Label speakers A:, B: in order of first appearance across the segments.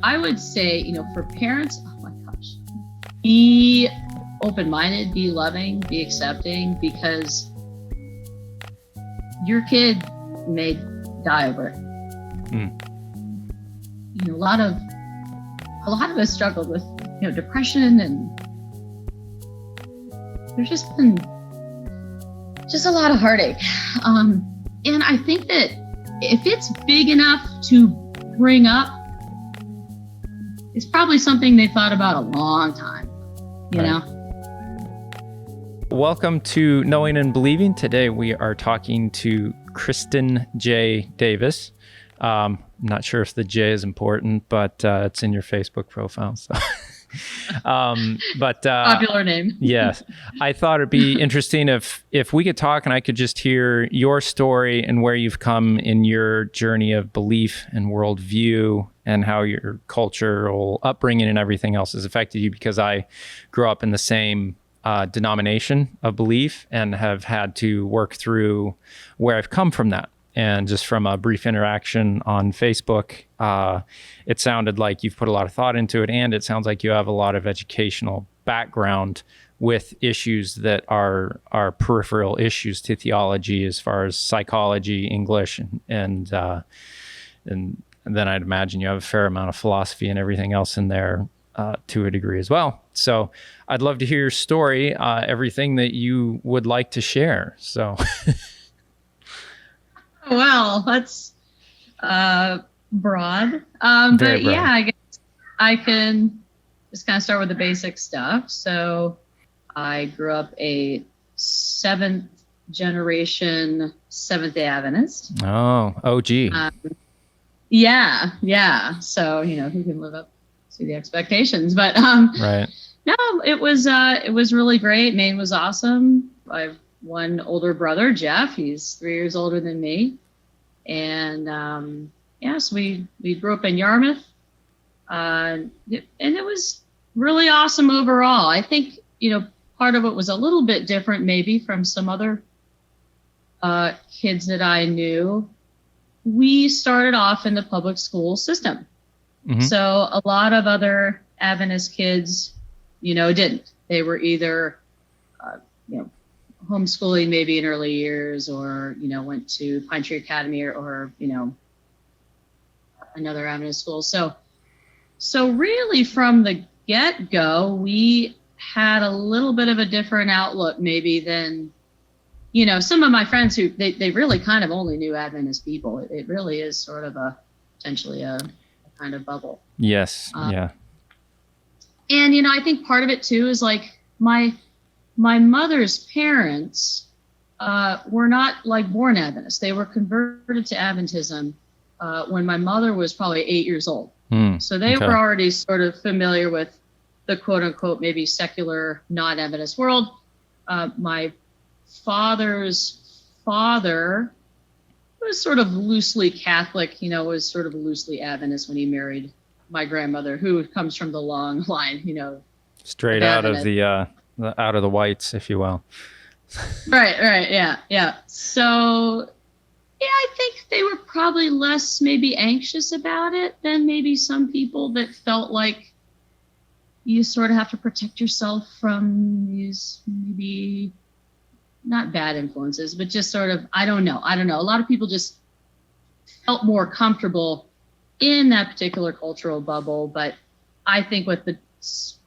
A: I would say, for parents, oh my gosh, be open-minded, be loving, be accepting, because your kid may die over it. A lot of us struggled with, depression, and there's just been a lot of heartache. And I think that if it's big enough to bring up, it's probably something they thought about a long time, you know?
B: Welcome to Knowing and Believing. Today we are talking to Kristen J. Davis. I'm not sure if the J is important, but it's in your Facebook profile. So.
A: Popular name.
B: Yes. I thought it'd be interesting if we could talk and I could just hear your story and where you've come in your journey of belief and worldview and how your cultural upbringing and everything else has affected you, because I grew up in the same denomination of belief and have had to work through where I've come from that. And just from a brief interaction on Facebook, it sounded like you've put a lot of thought into it, and it sounds like you have a lot of educational background with issues that are peripheral issues to theology, as far as psychology, English, and then I'd imagine you have a fair amount of philosophy and everything else in there to a degree as well. So I'd love to hear your story, everything that you would like to share. So.
A: Well, that's broad. But
B: broad.
A: Yeah, I guess I can just kind of start with the basic stuff. So I grew up a seventh generation Seventh-day Adventist.
B: Oh, OG.
A: Yeah. So, who can live up to the expectations? But
B: right.
A: No, it was really great. Maine was awesome. I've one older brother, Jeff. He's 3 years older than me. And so we grew up in Yarmouth. And it was really awesome overall. I think, part of it was a little bit different maybe from some other kids that I knew. We started off in the public school system. Mm-hmm. So a lot of other Adventist kids, didn't. They were either, homeschooling maybe in early years, or, went to Pine Tree Academy or another Adventist school. So really from the get-go, we had a little bit of a different outlook maybe than, some of my friends who they really kind of only knew Adventist people. It really is sort of potentially a kind of bubble.
B: Yes. Yeah.
A: And, I think part of it too is like my mother's parents were not like born Adventists. They were converted to Adventism when my mother was probably 8 years old. So they were already sort of familiar with the quote unquote, maybe secular, non-Adventist world. My father's father was sort of loosely Catholic, was sort of loosely Adventist when he married my grandmother, who comes from the long line,
B: straight out of the whites, if you will.
A: Right. Yeah. So, yeah, I think they were probably less maybe anxious about it than maybe some people that felt like you sort of have to protect yourself from these maybe not bad influences, but just sort of, I don't know. A lot of people just felt more comfortable in that particular cultural bubble. But I think with the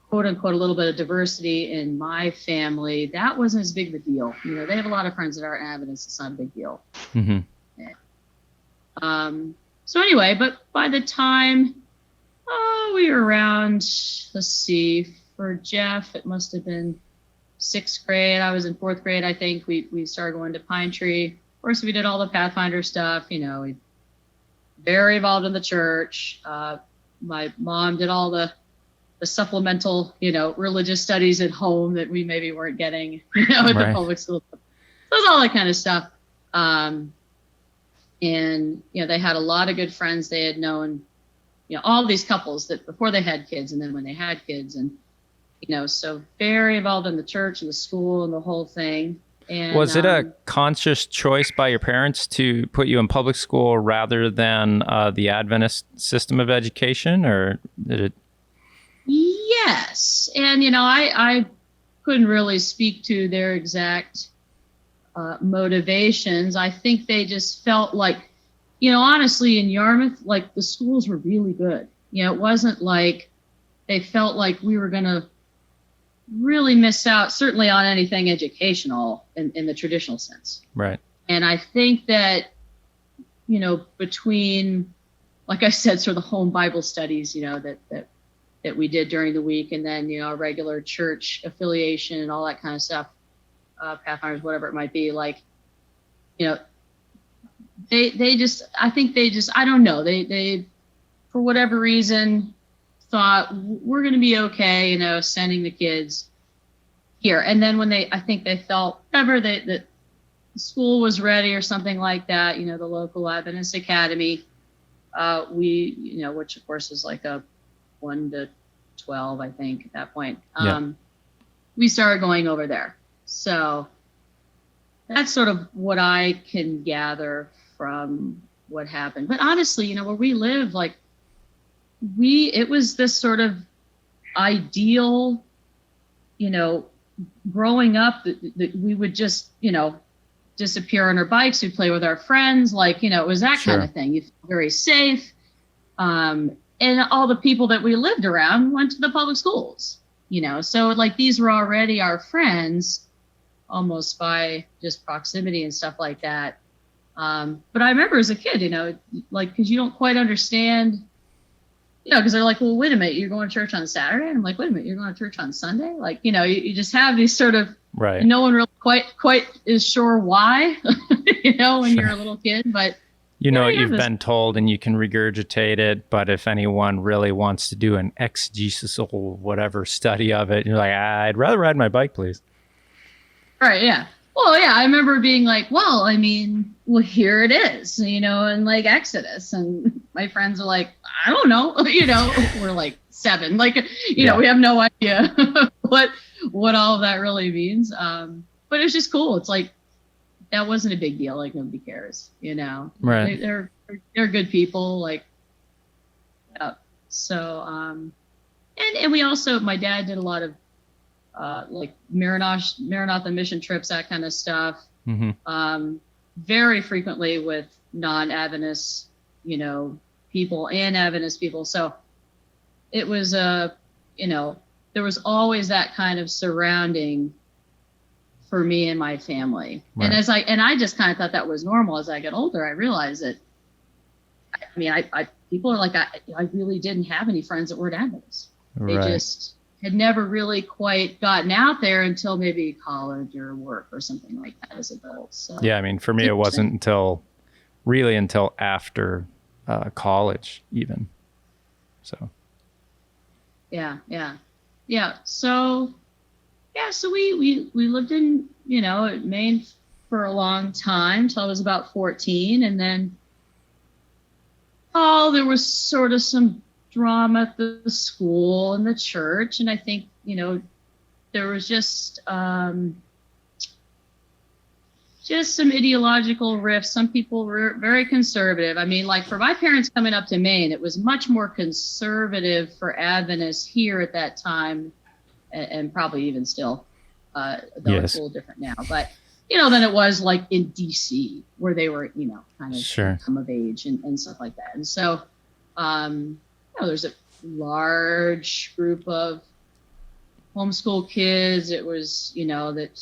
A: quote unquote, a little bit of diversity in my family, that wasn't as big of a deal. They have a lot of friends that are Adventists. It's not a big deal.
B: Mm-hmm.
A: So anyway, but by the time we were around, let's see, for Jeff, it must have been 6th grade. I was in 4th grade, I think. We started going to Pine Tree. Of course, we did all the Pathfinder stuff. We very involved in the church. My mom did all the supplemental, religious studies at home that we maybe weren't getting, at the public school. So it was all that kind of stuff. And, they had a lot of good friends. They had known, all these couples that before they had kids and then when they had kids, and, so very involved in the church and the school and the whole thing. And
B: Was it a conscious choice by your parents to put you in public school rather than the Adventist system of education, or did it?
A: yes. And, I couldn't really speak to their exact motivations. I think they just felt like, honestly, in Yarmouth, like the schools were really good. It wasn't like they felt like we were going to really miss out, certainly on anything educational in the traditional sense.
B: Right.
A: And I think that, between, like I said, sort of the home Bible studies, that we did during the week, and then, our regular church affiliation and all that kind of stuff, Pathfinders, whatever it might be, like, they just, I think they just, I don't know, they for whatever reason thought we're going to be okay, sending the kids here. And then when I think they felt whatever that the school was ready or something like that, the local Adventist Academy, we, which of course is like a 1 to 12, I think at that point, we started going over there. So that's sort of what I can gather from what happened. But honestly, where we live, like it was this sort of ideal, growing up that we would just, disappear on our bikes, we'd play with our friends, like, it was that
B: Sure.
A: kind of thing. You feel very safe. And all the people that we lived around went to the public schools, so like these were already our friends almost by just proximity and stuff like that. But I remember as a kid, like, because you don't quite understand, because they're like, well, wait a minute, you're going to church on Saturday? And I'm like, wait a minute, you're going to church on Sunday? Like, you just have these sort of,
B: Right.
A: no one really quite is sure why, when you're a little kid, but
B: what you've been told and you can regurgitate it. But if anyone really wants to do an exegetical whatever study of it, you're like, I'd rather ride my bike, please.
A: Right. Yeah. Well, yeah, I remember being like, well, here it is, and like Exodus. And my friends are like, I don't know, we're like 7, like, we have no idea what all of that really means. But it's just cool. It's like, that wasn't a big deal. Like, nobody cares,
B: Right.
A: They're good people. Like, yeah. So, and we also, my dad did a lot of, like Maranatha mission trips, that kind of stuff.
B: Mm-hmm.
A: Very frequently with non-Adventist, people and Adventist people. So it was, there was always that kind of surrounding for me and my family.
B: Right.
A: And I just kind of thought that was normal. As I get older, I realized that, I people are like, I really didn't have any friends that weren't Adventists. They
B: Right.
A: just had never really quite gotten out there until maybe college or work or something like that as adults. So,
B: Yeah, for me, it wasn't until after college, even. So.
A: Yeah. So we lived in, Maine for a long time till I was about 14, and then there was sort of some drama at the school and the church, and I think there was just some ideological rifts. Some people were very conservative. Like for my parents coming up to Maine, it was much more conservative for Adventists here at that time, and probably even still, though it's a little different now, but than it was like in DC, where they were kind of
B: Sure.
A: come of age and stuff like that. And so there's a large group of homeschool kids. It was, that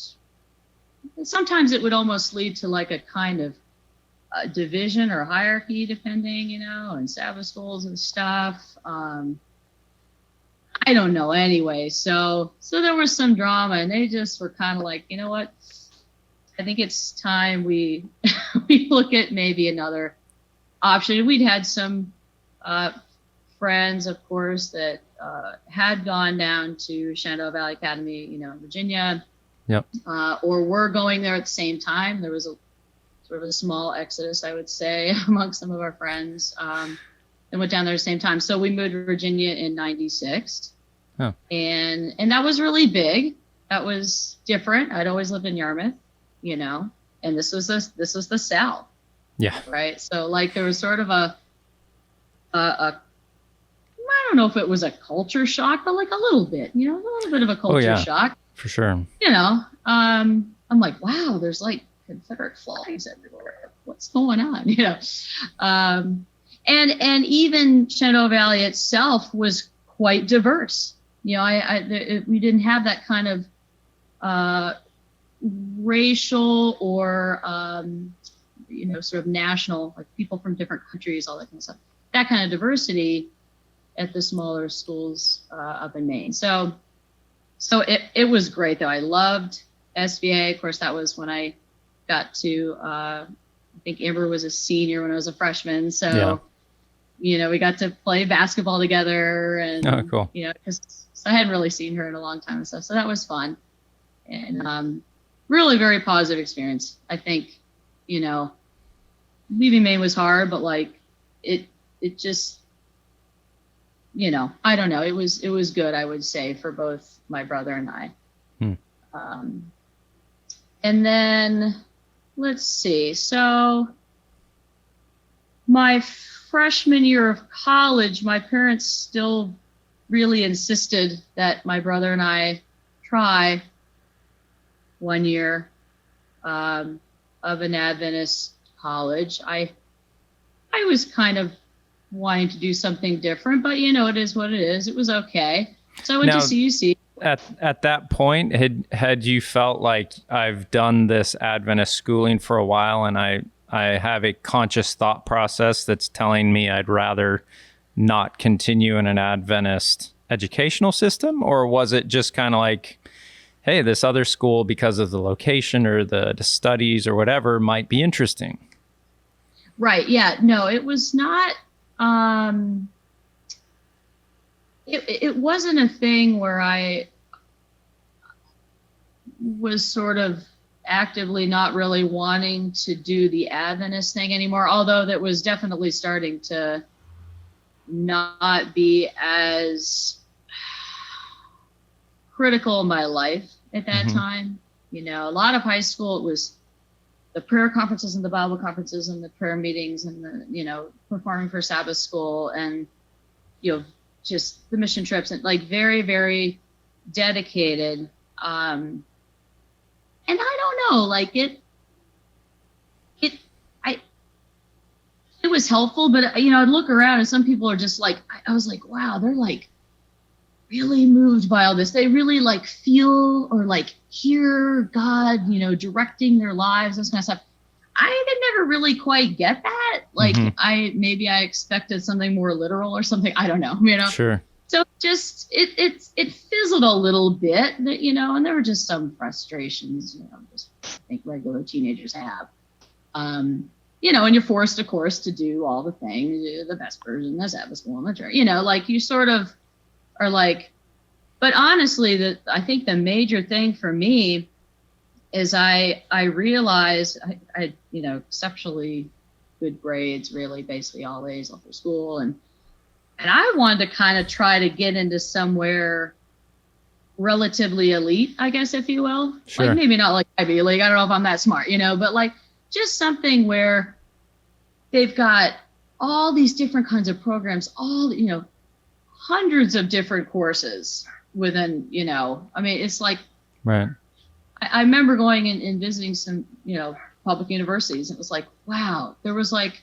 A: sometimes it would almost lead to like a kind of division or hierarchy, depending, and Sabbath schools and stuff. I don't know. Anyway, so there was some drama, and they just were kind of like, you know what? I think it's time we look at maybe another option. We'd had some friends, of course, that had gone down to Shenandoah Valley Academy, Virginia,
B: Yep.
A: Or were going there at the same time. There was a sort of a small exodus, I would say, among some of our friends, and went down there at the same time. So we moved to Virginia in '96, and that was really big. That was different. I'd always lived in Yarmouth, and this was the South.
B: Yeah.
A: Right. So like there was sort of I don't know if it was a culture shock, but like a little bit, a little bit of a culture shock.
B: For sure.
A: I'm like, wow, there's like Confederate flags everywhere. What's going on? And even Shenandoah Valley itself was quite diverse. We didn't have that kind of racial or sort of national, like people from different countries, all that kind of stuff. That kind of diversity at the smaller schools up in Maine. So it was great though. I loved SVA. Of course, that was when I got to. I think Amber was a senior when I was a freshman. So we got to play basketball together, and
B: cool.
A: Because I hadn't really seen her in a long time and stuff. So that was fun, and really very positive experience. I think, leaving Maine was hard, but like it just, I don't know. It was good, I would say, for both my brother and I. And then let's see. So my freshman year of college, my parents still really insisted that my brother and I try 1 year of an Adventist college. I was kind of wanting to do something different, but it is what it is. It was okay. So I went to CUC.
B: At that point, had you felt like I've done this Adventist schooling for a while, and I have a conscious thought process that's telling me I'd rather not continue in an Adventist educational system? Or was it just kind of like, hey, this other school, because of the location or the studies or whatever, might be interesting?
A: Right. Yeah. No, it was not. It wasn't a thing where I was sort of actively not really wanting to do the Adventist thing anymore, although that was definitely starting to not be as critical in my life at that time. A lot of high school, it was the prayer conferences and the Bible conferences and the prayer meetings and the, performing for Sabbath school and, just the mission trips, and like very, very dedicated. And I don't know, like it was helpful, but I'd look around and some people are just like, I was like, wow, they're like really moved by all this. They really like feel or like hear God, directing their lives, this kind of stuff. I did never really quite get that. Like I expected something more literal or something. I don't know,
B: Sure.
A: So just it fizzled a little bit, and there were just some frustrations, just I think regular teenagers have. And you're forced, of course, to do all the things, the Vespers and the Sabbath school and the church, like you sort of are like, but honestly, I think the major thing for me is I realized I exceptionally good grades, really basically all A's all through school. And I wanted to kind of try to get into somewhere relatively elite, I guess, if you will.
B: Sure.
A: Like maybe not like Ivy League. I don't know if I'm that smart, but like just something where they've got all these different kinds of programs, all, hundreds of different courses within, it's like,
B: right.
A: I remember going and visiting some, public universities. It was like, wow, there was like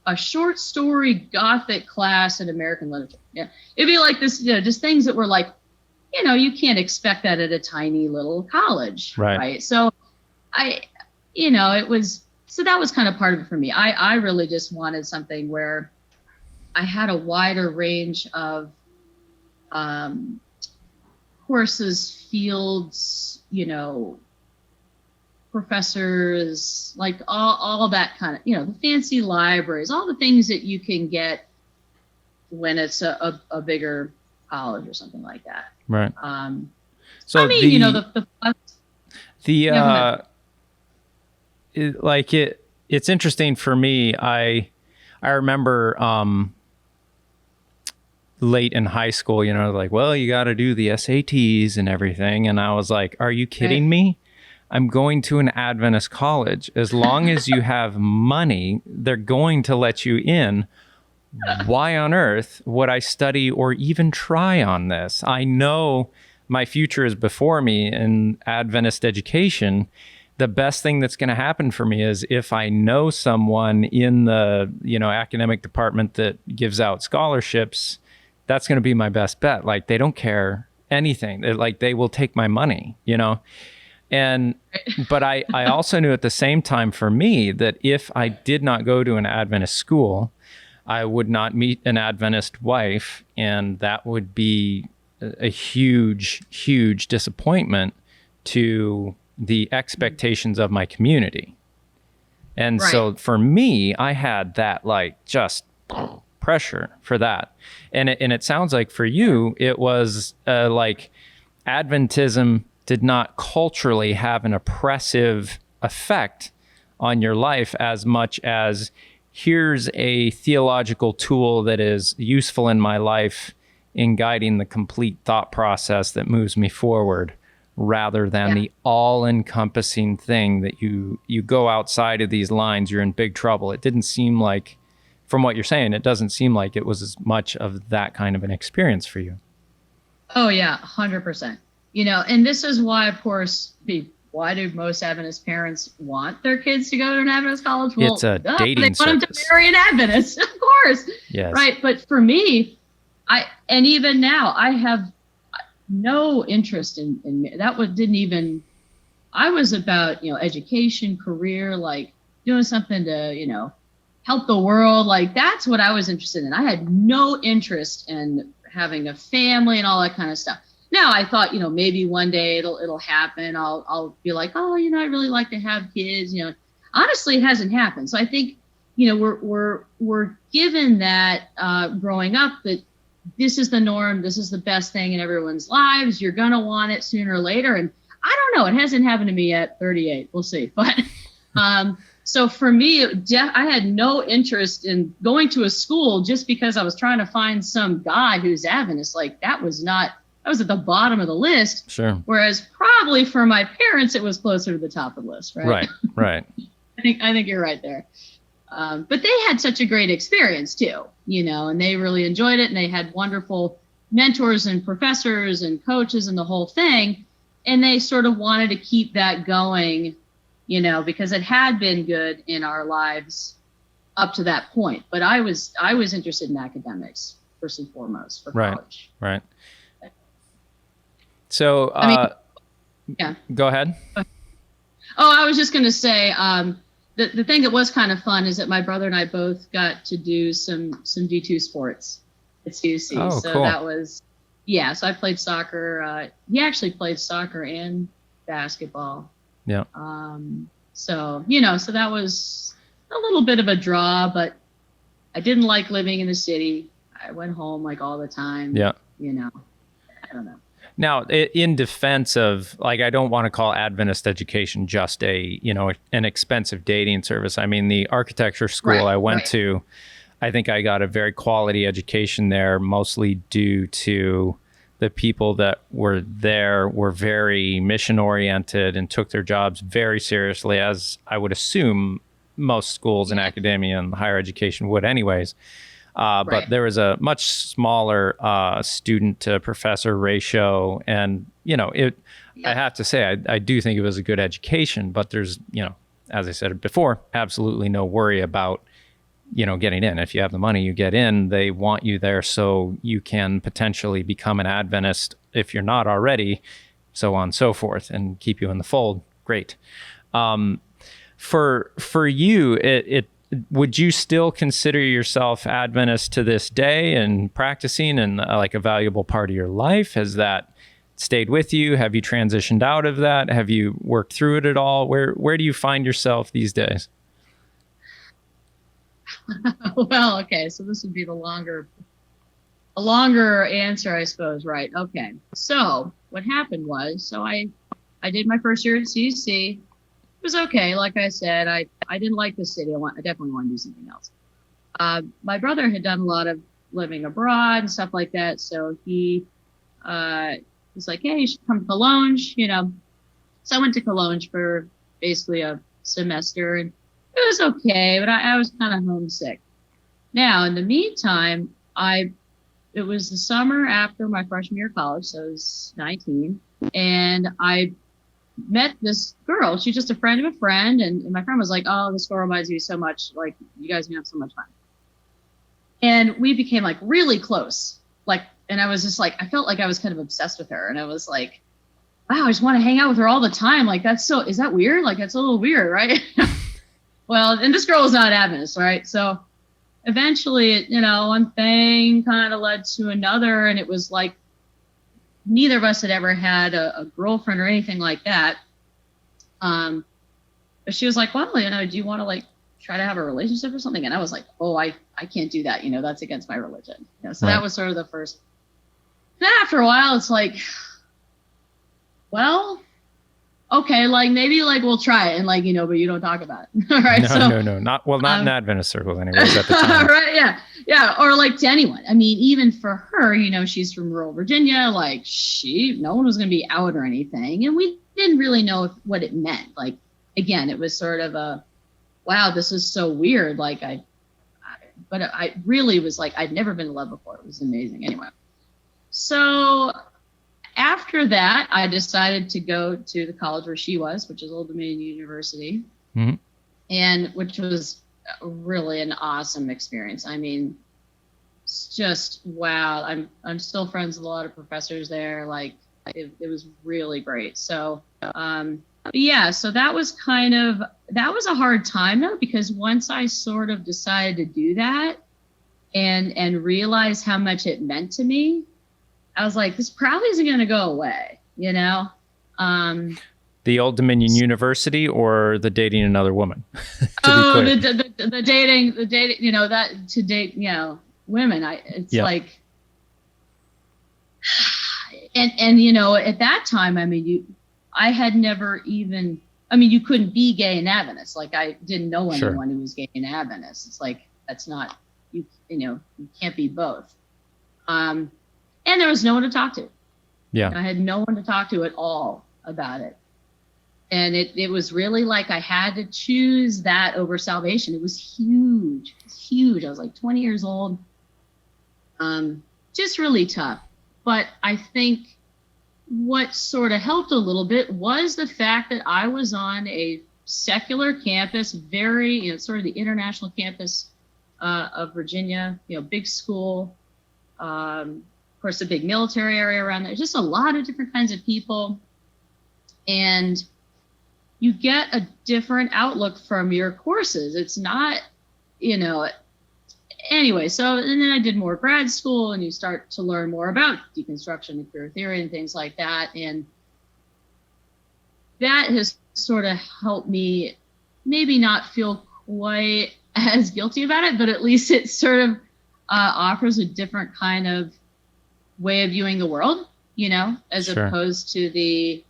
A: a short story Gothic class in American literature. Yeah. It'd be like this, just things that were like, you can't expect that at a tiny little college. Right. So so that was kind of part of it for me. I really just wanted something where I had a wider range of courses, fields, professors, like all that kind of, the fancy libraries, all the things that you can get when it's a bigger college or something like that.
B: Right.
A: So
B: it's interesting for me. I remember late in high school, like, well, you got to do the SATs and everything. And I was like, are you kidding me? I'm going to an Adventist college. As long as you have money, they're going to let you in. Why on earth would I study or even try on this? I know my future is before me in Adventist education. The best thing that's going to happen for me is if I know someone in the, academic department that gives out scholarships, that's going to be my best bet. Like, they don't care anything. They will take my money, And, but I also knew at the same time for me that if I did not go to an Adventist school, I would not meet an Adventist wife, and that would be a huge, huge disappointment to the expectations of my community. And so for me, I had that just pressure for that. And it sounds like for you, it was Adventism did not culturally have an oppressive effect on your life as much as here's a theological tool that is useful in my life in guiding the complete thought process that moves me forward, rather than the all-encompassing thing that you go outside of these lines, you're in big trouble. It didn't seem like, from what you're saying, it doesn't seem like it was as much of that kind of an experience for you.
A: Oh yeah, 100%. And this is why, of course, why do most Adventist parents want their kids to go to an Adventist college? Well,
B: it's a dating
A: they want them to marry an Adventist, of course.
B: Yes.
A: Right. But for me, and even now, I have no interest in that. I was about, education, career, doing something to, help the world. That's what I was interested in. I had no interest in having a family and all that kind of stuff. Now I thought, maybe one day it'll happen. I'll be like, oh, I really like to have kids. Honestly, it hasn't happened. So I think, we're given that growing up that this is the norm. This is the best thing in everyone's lives. You're gonna want it sooner or later. And I don't know. It hasn't happened to me yet. 38. We'll see. But so for me, I had no interest in going to a school just because I was trying to find some guy who's Adventist. That was at the bottom of the list.
B: Sure.
A: Whereas probably for my parents, it was closer to the top of the list, right?
B: Right.
A: I think you're right there. But they had such a great experience too, and they really enjoyed it, and they had wonderful mentors and professors and coaches and the whole thing. And they sort of wanted to keep that going, because it had been good in our lives up to that point. But I was interested in academics first and foremost for college.
B: Right. So, go ahead.
A: Oh, I was just going to say, the thing that was kind of fun is that my brother and I both got to do some D2 sports at CUC.
B: Oh,
A: so
B: cool.
A: That was, so I played soccer. He actually played soccer and basketball.
B: Yeah.
A: So that was a little bit of a draw, but I didn't like living in the city. I went home all the time.
B: Yeah.
A: I don't know.
B: Now, in defense of, I don't want to call Adventist education just an expensive dating service. I mean, the architecture school I went to, I think I got a very quality education there, mostly due to the people that were there were very mission oriented and took their jobs very seriously, as I would assume most schools in academia and higher education would anyways. But there was a much smaller student to professor ratio. And, I have to say, I do think it was a good education, but there's, as I said before, absolutely no worry about, getting in. If you have the money, you get in. They want you there so you can potentially become an Adventist if you're not already, so on and so forth, and keep you in the fold. Great. For you, it would you still consider yourself Adventist to this day and practicing and a valuable part of your life? Has that stayed with you? Have you transitioned out of that? Have you worked through it at all? Where do you find yourself these days?
A: Well, okay, so this would be a longer answer, I suppose, right? Okay, so what happened was, I did my first year at CUC. It was okay. Like I said, I didn't like the city. I definitely want to do something else. My brother had done a lot of living abroad and stuff like that, so he was like, "Hey, you should come to the lounge," So I went to Cologne for basically a semester, and it was okay, but I was kind of homesick. Now, in the meantime, it was the summer after my freshman year of college, so I was 19, and I met this girl. She's just a friend of a friend, and my friend was like, "Oh, this girl reminds me so much. Like, you guys can have so much fun." And we became like really close. Like, and I was just like, I felt like I was kind of obsessed with her, and I was like, "Wow, I just want to hang out with her all the time." Like, is that weird? Like, that's a little weird, right? Well, and this girl was not Adventist, right? So eventually, one thing kind of led to another, and it was like neither of us had ever had a girlfriend or anything like that. But she was like, "Well, do you want to like try to have a relationship or something?" And I was like, "Oh, I can't do that. That's against my religion." So
B: Right.
A: that was sort of the first. Then after a while, it's like, well, okay, like maybe like we'll try it, and like but you don't talk about it. All right.
B: No, not in Adventist circles, anyways, at the time.
A: Right? Yeah, or like to anyone. I mean, even for her, she's from rural Virginia. Like no one was going to be out or anything, and we didn't really know what it meant. Like, again, it was sort of a, wow, this is so weird. Like but I really was like, I'd never been in love before. It was amazing. Anyway, so after that, I decided to go to the college where she was, which is Old Dominion University,
B: Mm-hmm.
A: and which was really an awesome experience. I mean, it's just wow. I'm still friends with a lot of professors there. Like it was really great. So but yeah, so that was a hard time though, because once I sort of decided to do that and realize how much it meant to me, I was like, this probably isn't going to go away,
B: The Old Dominion University or the dating another woman?
A: the dating, that to date, women. It's like, and at that time, I mean, I had never even, you couldn't be gay and Adventist. Like I didn't know anyone who was gay and Adventist. It's like, that's not, you can't be both. And there was no one to talk to.
B: Yeah.
A: I had no one to talk to at all about it. And it was really like I had to choose that over salvation. It was huge. It was huge. I was like 20 years old. Just really tough. But I think what sort of helped a little bit was the fact that I was on a secular campus, very, sort of the international campus of Virginia, big school. Of course, a big military area around there, just a lot of different kinds of people. And you get a different outlook from your courses. It's not, anyway. So, and then I did more grad school, and you start to learn more about deconstruction and queer theory and things like that. And that has sort of helped me maybe not feel quite as guilty about it, but at least it sort of offers a different kind of way of viewing the world, as opposed to the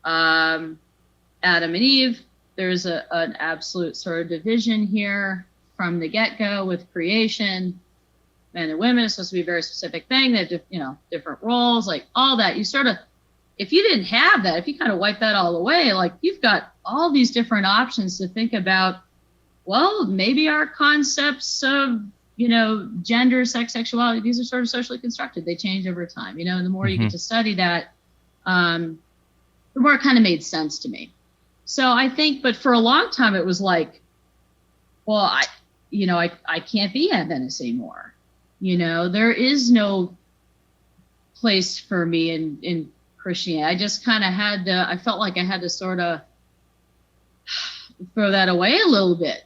A: Adam and Eve. There's an absolute sort of division here from the get-go with creation. Men and women is supposed to be a very specific thing. They have, different roles, like all that. You sort of, if you didn't have that, if you kind of wipe that all away, like you've got all these different options to think about. Well, maybe our concepts of gender, sex, sexuality, these are sort of socially constructed. They change over time, and the more you get to study that, the more it kind of made sense to me. So I think, but for a long time, it was like, well, I can't be Adventist anymore. There is no place for me in Christianity. I just kind of I felt like I had to sort of throw that away a little bit,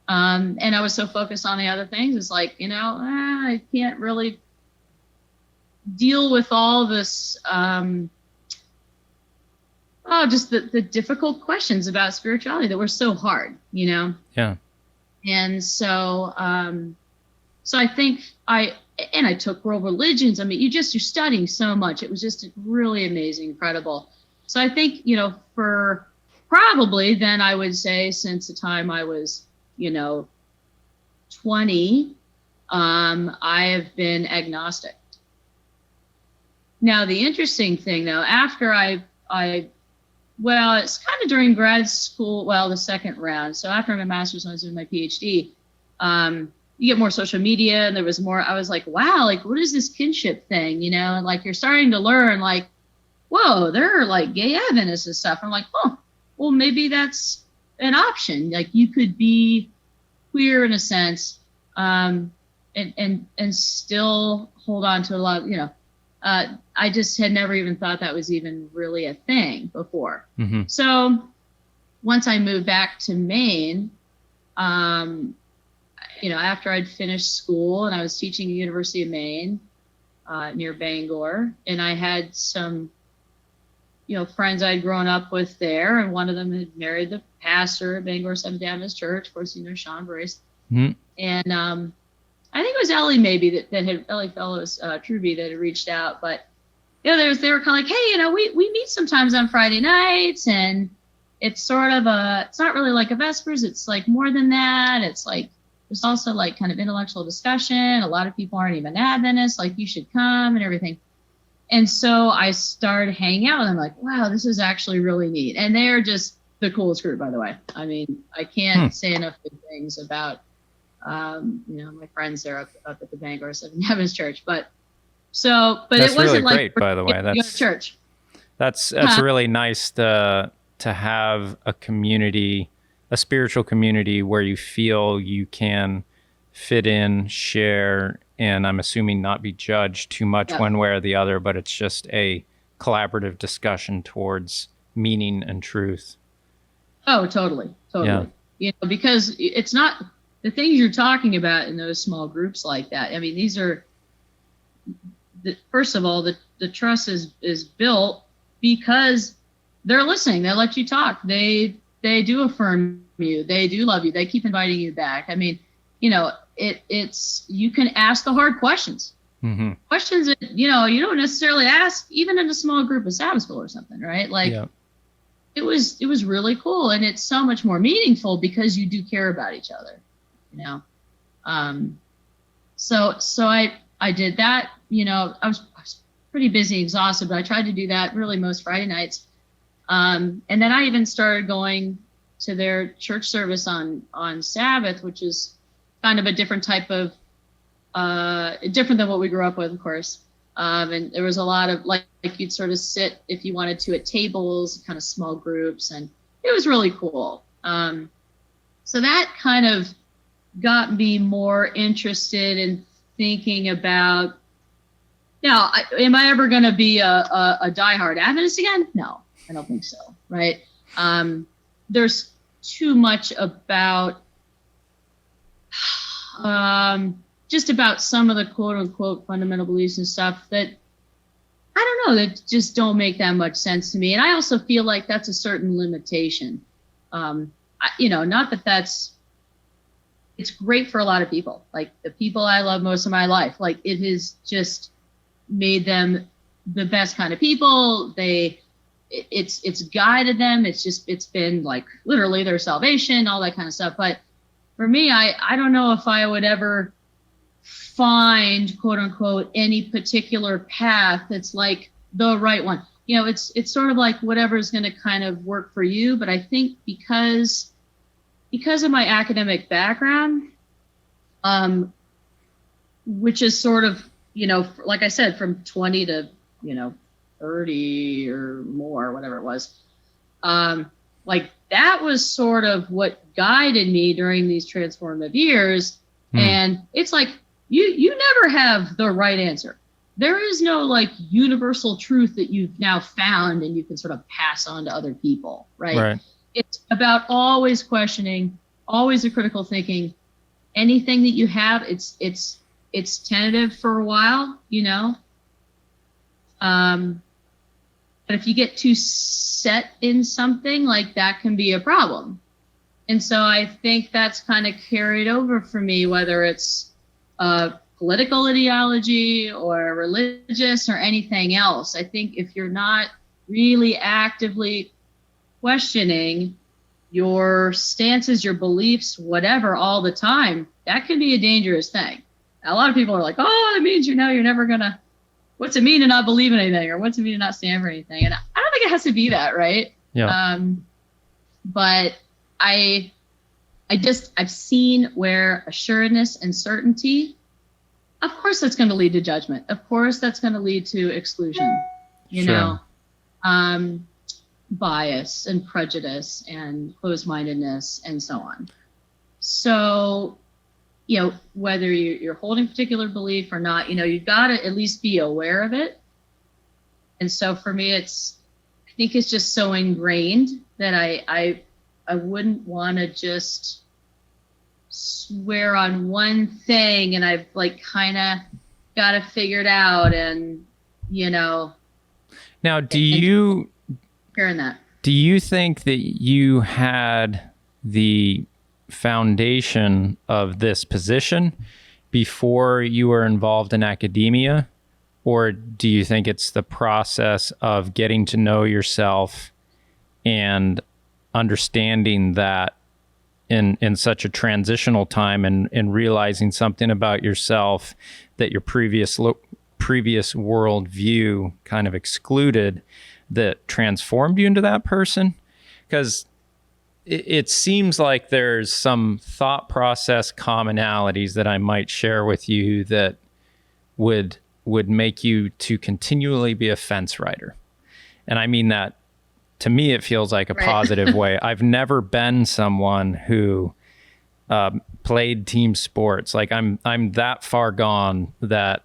A: and I was so focused on the other things. It's like, I can't really deal with all this, just the difficult questions about spirituality that were so hard, Yeah. And so, so I think I took world religions. You're studying so much. It was just really amazing, incredible. So I think, for probably then I would say since the time I was, 20, I have been agnostic. Now, the interesting thing though, after I Well, it's kind of during grad school, well, the second round. So after my master's, I was doing my PhD. You get more social media, and there was more. I was like, wow, like, what is this kinship thing? And like, you're starting to learn, like, whoa, there are like gay Adventists and stuff. I'm like, oh, well, maybe that's an option. Like, you could be queer in a sense, and still hold on to a lot of, I just had never even thought that was even really a thing before.
B: Mm-hmm.
A: So once I moved back to Maine, after I'd finished school and I was teaching at the University of Maine near Bangor, and I had some, friends I'd grown up with there, and one of them had married the pastor at Bangor Seventh Adventist Church. Of course, Sean Brace.
B: Mm-hmm.
A: And I think it was Ellie maybe that had Ellie Fellows Truby that had reached out, but they were kind of like, hey, we meet sometimes on Friday nights, and it's sort of it's not really like a Vespers, it's like more than that. It's like there's also like kind of intellectual discussion. A lot of people aren't even Adventists, like you should come and everything. And so I started hanging out with them, like, wow, this is actually really neat. And they're just the coolest group, by the way. I mean, I can't say enough good things about my friends there up at the Bangor Seventh Adventist Church, but
B: that's
A: it wasn't
B: really
A: like
B: great, by the way.
A: That's church.
B: That's really nice to have a community, a spiritual community where you feel you can fit in, share, and I'm assuming not be judged too much one way or the other, but it's just a collaborative discussion towards meaning and truth. Oh,
A: totally. Yeah. Because it's not the things you're talking about in those small groups like that. I mean, these are, first of all, the trust is built because they're listening. They let you talk. They do affirm you. They do love you. They keep inviting you back. I mean, it's you can ask the hard questions.
B: Mm-hmm.
A: Questions that, you don't necessarily ask even in a small group of Sabbath school or something, right? Like, it was really cool, and it's so much more meaningful because you do care about each other. So I did that. I was pretty busy, exhausted, but I tried to do that really most Friday nights. And then I even started going to their church service on Sabbath, which is kind of a different type of, different than what we grew up with, of course. And there was a lot of like you'd sort of sit if you wanted to at tables, kind of small groups, and it was really cool. So that kind of got me more interested in thinking about, now, am I ever going to be a diehard Adventist again? No, I don't think so, right? There's too much about just about some of the quote unquote fundamental beliefs and stuff that I don't know, that just don't make that much sense to me. And I also feel like that's a certain limitation. Not that it's great for a lot of people, like the people I love most of my life, like it has just made them the best kind of people. It's guided them. It's been like literally their salvation, all that kind of stuff. But for me, I don't know if I would ever find quote unquote any particular path that's like the right one. It's sort of like whatever is going to kind of work for you. But I think because of my academic background, which is sort of, like I said, from 20 to, 30 or more, whatever it was, like that was sort of what guided me during these transformative years. And it's like, you never have the right answer. There is no like universal truth that you've now found and you can sort of pass on to other people, right? It's about always questioning, always a critical thinking. Anything that you have, it's tentative for a while, but if you get too set in something, like that can be a problem. And so I think that's kind of carried over for me, whether it's political ideology or religious or anything else. I think if you're not really actively questioning your stances, your beliefs, whatever, all the time, that can be a dangerous thing. A lot of people are like, oh, it means you're never what's it mean to not believe in anything? Or what's it mean to not stand for anything? And I don't think it has to be that, right?
B: Yeah.
A: But I've seen where assuredness and certainty, of course, that's going to lead to judgment. Of course, that's going to lead to exclusion,
B: Sure.
A: Bias and prejudice and closed-mindedness and so on. So, whether you're holding a particular belief or not, you've got to at least be aware of it. And so for me, I think it's just so ingrained that I wouldn't want to just swear on one thing and I've kind of got it figured out and.
B: Now, do you think that you had the foundation of this position before you were involved in academia? Or do you think it's the process of getting to know yourself and understanding that in such a transitional time and realizing something about yourself that your previous worldview kind of excluded, that transformed you into that person? Because it seems like there's some thought process commonalities that I might share with you that would make you to continually be a fence rider. And I mean that, to me, it feels like a positive way. I've never been someone who played team sports. Like I'm that far gone that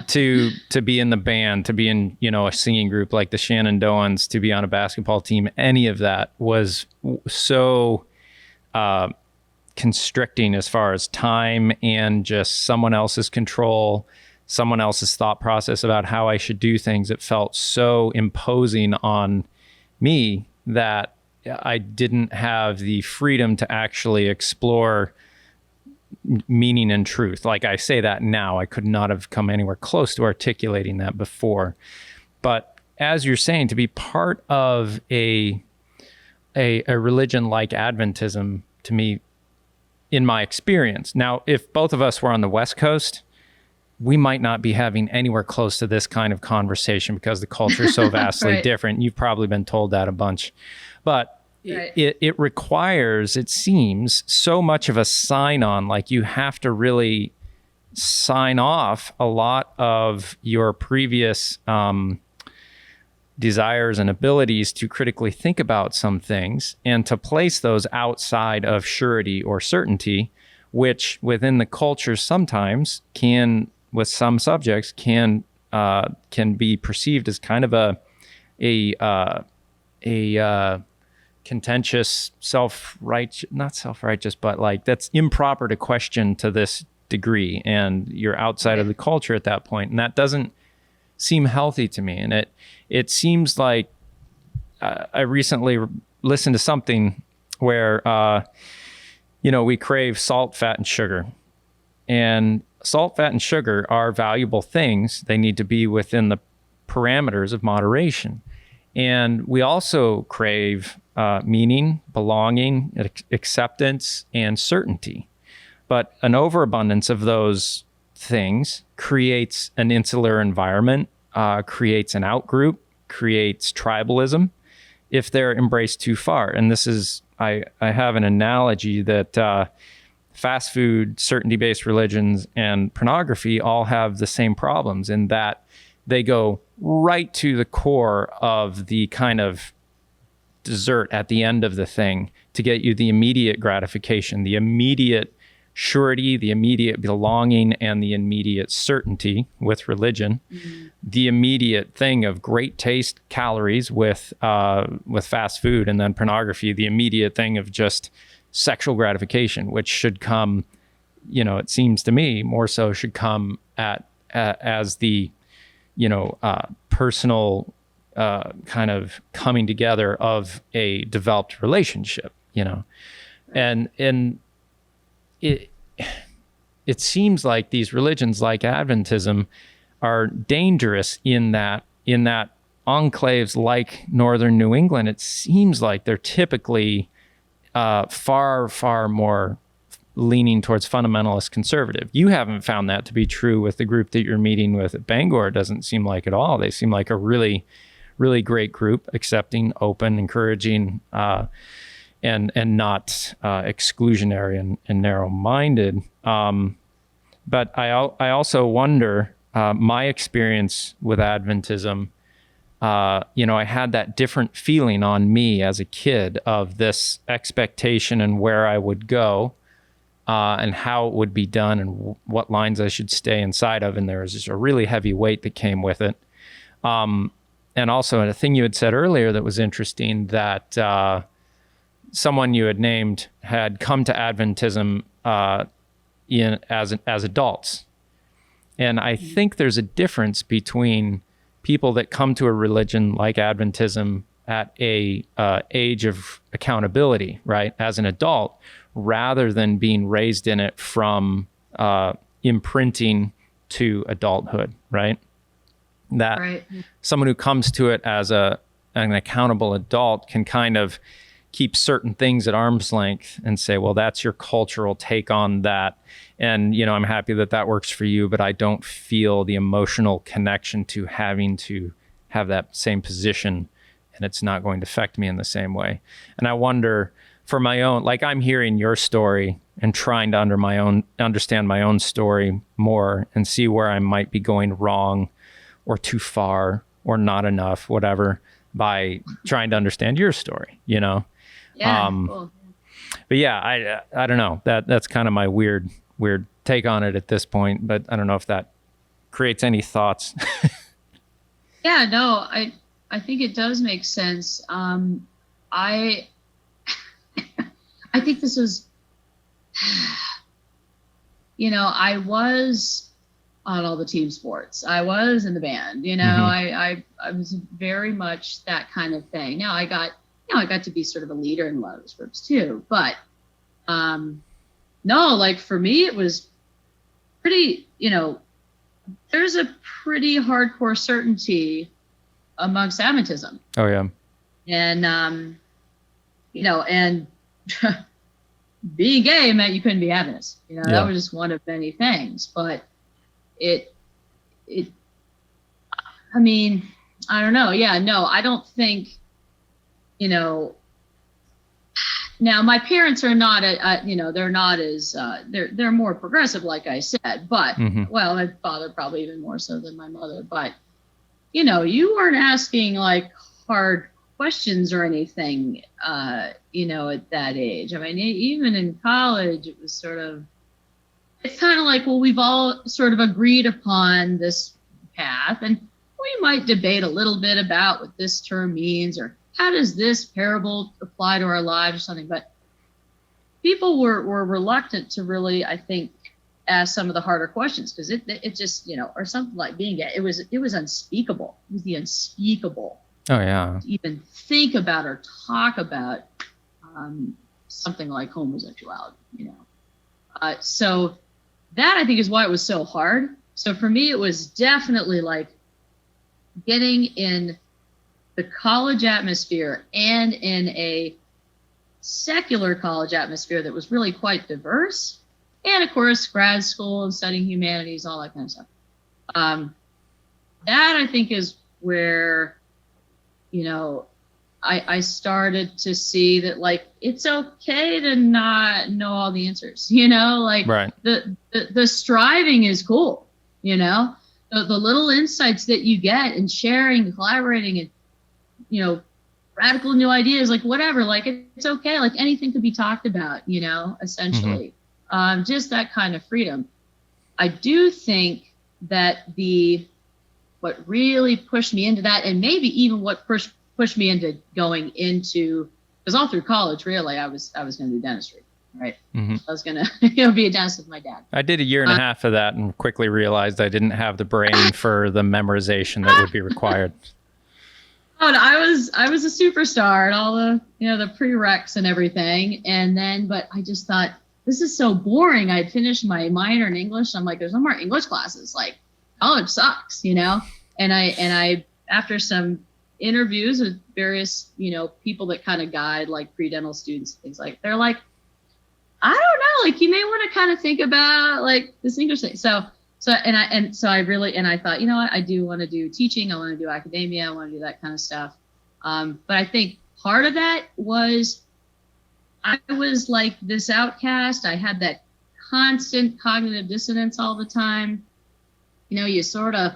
B: to be in the band, to be in, a singing group like the Shenandoahs, to be on a basketball team, any of that was so constricting as far as time and just someone else's control, someone else's thought process about how I should do things. It felt so imposing on me that I didn't have the freedom to actually explore meaning and truth. Like I say that now, I could not have come anywhere close to articulating that before. But as you're saying, to be part of a religion like Adventism, to me, in my experience, now, if both of us were on the West Coast, we might not be having anywhere close to this kind of conversation because the culture is so vastly different. You've probably been told that a bunch. But it requires, it seems, so much of a sign-on. Like you have to really sign off a lot of your previous desires and abilities to critically think about some things and to place those outside of surety or certainty, which within the culture sometimes can, with some subjects, can be perceived as kind of a contentious, not self-righteous, but like that's improper to question to this degree, and you're outside of the culture at that point, and that doesn't seem healthy to me. And it seems like I recently listened to something where we crave salt, fat, and sugar, and salt, fat, and sugar are valuable things. They need to be within the parameters of moderation. And we also crave meaning, belonging, acceptance, and certainty. But an overabundance of those things creates an insular environment, creates an outgroup, creates tribalism if they're embraced too far. And this is, I have an analogy that fast food, certainty-based religions, and pornography all have the same problems in that they go right to the core of the kind of dessert at the end of the thing to get you the immediate gratification, the immediate surety, the immediate belonging, and the immediate certainty with religion, the immediate thing of great taste, calories with fast food, and then pornography, the immediate thing of just sexual gratification, which should come, it seems to me, more so should come as the, personal kind of coming together of a developed relationship, and it seems like these religions like Adventism are dangerous in that enclaves like Northern New England, it seems like they're typically far, far more leaning towards fundamentalist conservative. You haven't found that to be true with the group that you're meeting with at Bangor. It doesn't seem like at all. They seem like a really really great group, accepting, open, encouraging, and not exclusionary and narrow-minded. But I also wonder, my experience with Adventism, I had that different feeling on me as a kid of this expectation and where I would go, and how it would be done and what lines I should stay inside of. And there was just a really heavy weight that came with it. And also a thing you had said earlier that was interesting, that someone you had named had come to Adventism as adults. And I think there's a difference between people that come to a religion like Adventism at a age of accountability, right, as an adult, rather than being raised in it from imprinting to adulthood, right? That
A: Right.
B: someone who comes to it as an accountable adult can kind of keep certain things at arm's length and say, well, that's your cultural take on that. And, I'm happy that works for you, but I don't feel the emotional connection to having to have that same position, and it's not going to affect me in the same way. And I wonder, for my own, like, I'm hearing your story and trying to understand my own story more and see where I might be going wrong or too far or not enough, whatever, by trying to understand your story,
A: Yeah. Cool.
B: But yeah, I don't know. That's kind of my weird take on it at this point, but I don't know if that creates any thoughts.
A: Yeah, no, I think it does make sense. I I think this was, I was on all the team sports. I was in the band, I was very much that kind of thing. Now I got to be sort of a leader in a lot of those groups too, but no, like for me, it was pretty, there's a pretty hardcore certainty amongst Adventism.
B: Oh yeah.
A: And, and being gay meant you couldn't be Adventist. That was just one of many things. But I mean, I don't know. Yeah, no, I don't think, now my parents are not, they're not as, they're more progressive, like I said, but, well, my father probably even more so than my mother, but, you weren't asking like hard questions or anything, at that age. I mean, even in college, it was sort of, it's kind of like, well, we've all sort of agreed upon this path, and we might debate a little bit about what this term means, or how does this parable apply to our lives or something. But people were reluctant to really, I think, ask some of the harder questions, because it just, or something like being gay, it was unspeakable. It was the unspeakable.
B: Oh yeah.
A: To even think about or talk about something like homosexuality, So that, I think, is why it was so hard. So for me, it was definitely like getting in the college atmosphere and in a secular college atmosphere that was really quite diverse. And of course, grad school and studying humanities, all that kind of stuff. That, I think, is where, I started to see that, like, it's okay to not know all the answers, like
B: right.
A: The striving is cool, the little insights that you get and sharing, collaborating, and, radical new ideas, like whatever, like it's okay. Like anything could be talked about, essentially. Just that kind of freedom. I do think that what really pushed me into that, and maybe even what pushed me into going into, because all through college, really, I was going to do dentistry, right? I was going to be a dentist with my dad.
B: I did a year and a half of that and quickly realized I didn't have the brain for the memorization that would be required.
A: Oh, and I was a superstar and all the, the prereqs and everything. And then, but I just thought, this is so boring. I'd finished my minor in English. I'm like, there's no more English classes. Like, college sucks, And I, after some interviews with various, people that kind of guide like pre-dental students, things like, they're like, I don't know, like you may want to kind of think about like this English thing. So I thought, you know what, I do want to do teaching. I want to do academia. I want to do that kind of stuff. But I think part of that was I was like this outcast. I had that constant cognitive dissonance all the time. You sort of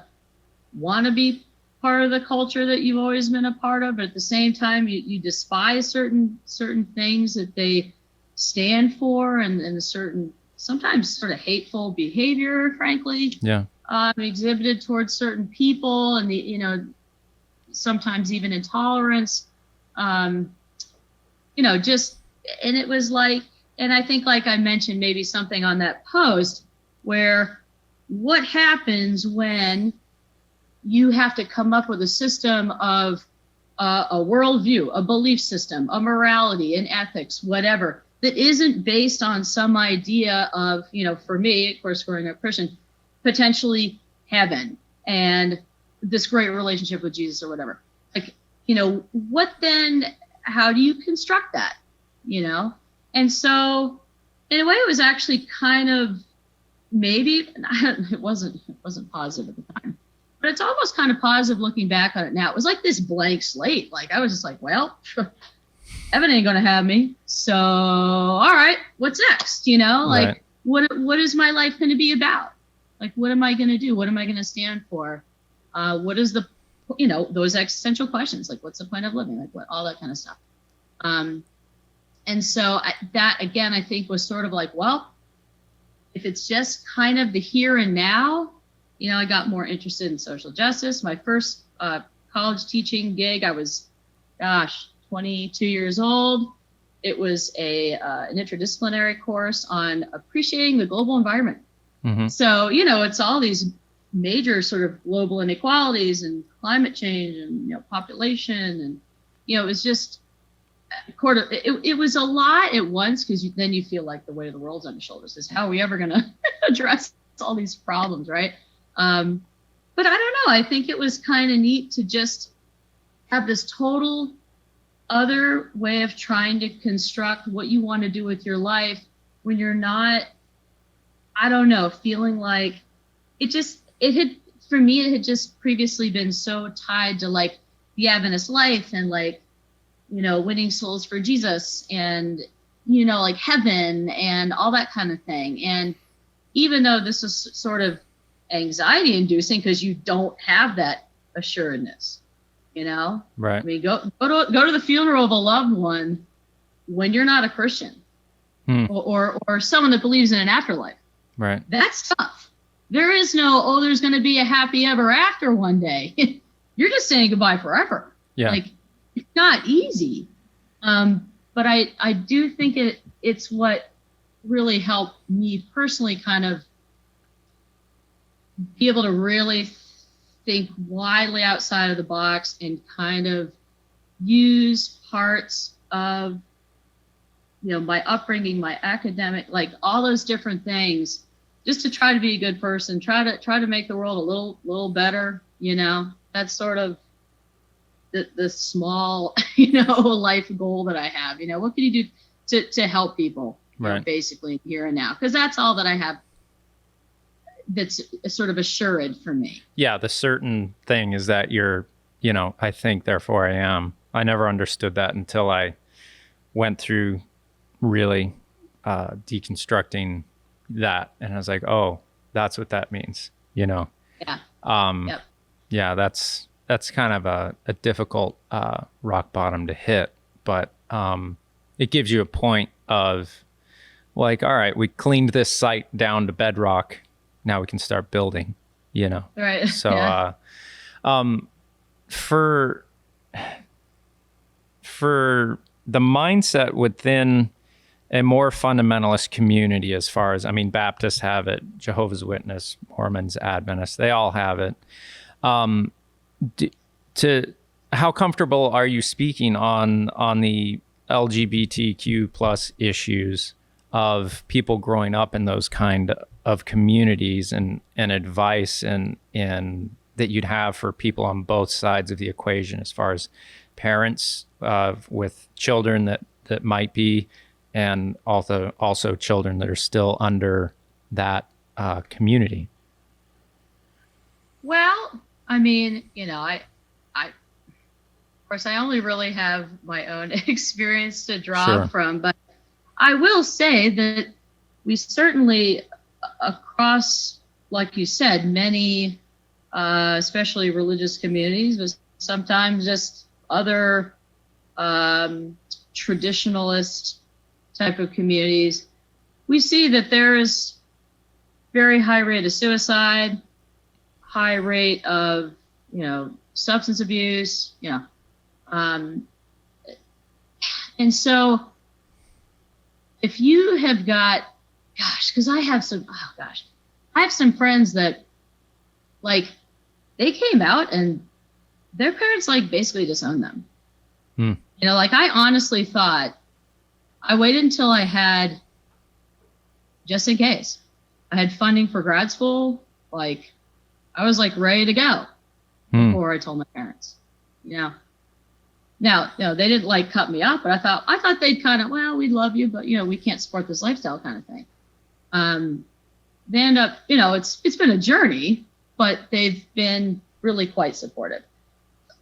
A: want to be part of the culture that you've always been a part of, but at the same time, you despise certain things that they stand for, and a certain, sometimes sort of hateful behavior, frankly, exhibited towards certain people, and sometimes even intolerance. And it was like, and I think, like I mentioned, maybe something on that post, where what happens when you have to come up with a system of a worldview, a belief system, a morality, an ethics, whatever, that isn't based on some idea of, for me, of course, growing up Christian, potentially heaven and this great relationship with Jesus or whatever. Like, what then, how do you construct that? And so in a way, it was actually kind of, maybe it wasn't positive at the time, but it's almost kind of positive looking back on it now. It was like this blank slate. Like, I was just like, well, heaven ain't gonna have me, so all right, what's next? Like, what is my life going to be about? Like, what am I going to do? What am I going to stand for? What is the, those existential questions, like, what's the point of living, like, what, all that kind of stuff. And so that, again, I think was sort of like, well, if it's just kind of the here and now, I got more interested in social justice. My first college teaching gig, I was, 22 years old. It was an interdisciplinary course on appreciating the global environment. Mm-hmm. So, it's all these major sort of global inequalities and climate change and, population. And, it was just it was a lot at once, because then you feel like the weight of the world's on your shoulders. Is how are we ever going to address all these problems, right? But I don't know. I think it was kind of neat to just have this total other way of trying to construct what you want to do with your life when you're not, I don't know, feeling like it had just previously been so tied to like the Adventist life and like, winning souls for Jesus and, like heaven and all that kind of thing. And even though this is sort of anxiety inducing because you don't have that assuredness, right? I mean, go to the funeral of a loved one when you're not a Christian or someone that believes in an afterlife.
B: Right.
A: That's tough. There is no, there's going to be a happy ever after one day. You're just saying goodbye forever.
B: Yeah.
A: Like, it's not easy. But I do think it's what really helped me personally kind of be able to really think widely outside of the box and kind of use parts of, my upbringing, my academic, like all those different things, just to try to be a good person, try to make the world a little better. That's sort of the small, life goal that I have. What can you do to help people,
B: right,
A: basically here and now? Because that's all that I have. That's sort of assured for me.
B: Yeah, the certain thing is that you're, I think, therefore I am. I never understood that until I went through really deconstructing that, and I was like, oh, that's what that means.
A: Yeah.
B: Yep. Yeah, that's kind of a difficult rock bottom to hit, but it gives you a point of like, all right, we cleaned this site down to bedrock. Now we can start building,
A: Right.
B: So,
A: yeah.
B: For the mindset within a more fundamentalist community, as far as, Baptists have it, Jehovah's Witness, Mormons, Adventists, they all have it. How comfortable are you speaking on the LGBTQ plus issues of people growing up in those kind of communities and advice and that you'd have for people on both sides of the equation, as far as parents with children that might be, and also children that are still under that community?
A: Well, I mean, of course, I only really have my own experience to draw
B: Sure.
A: from, but I will say that we certainly, across, like you said, many, especially religious communities, but sometimes just other traditionalist type of communities, we see that there is very high rate of suicide, high rate of, substance abuse, and so if you have got, because I have some friends that, like, they came out and their parents, like, basically disowned them. Like, I honestly thought, I waited until I had, just in case, I had funding for grad school, like, I was, like, ready to go before I told my parents, Now, they didn't, like, cut me off, but I thought they'd kind of, well, we love you, but, we can't support this lifestyle kind of thing. They end up, it's been a journey, but they've been really quite supportive.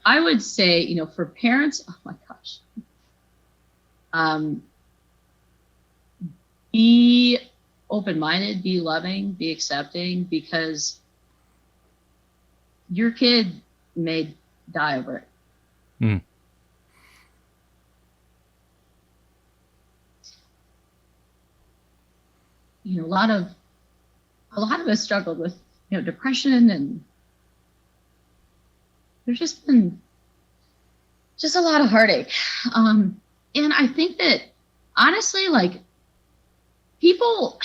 A: I would say, for parents, oh my gosh, be open-minded, be loving, be accepting, because your kid may die over it. A lot of us struggled with, depression, and there's just been a lot of heartache. And I think that, honestly, like, people,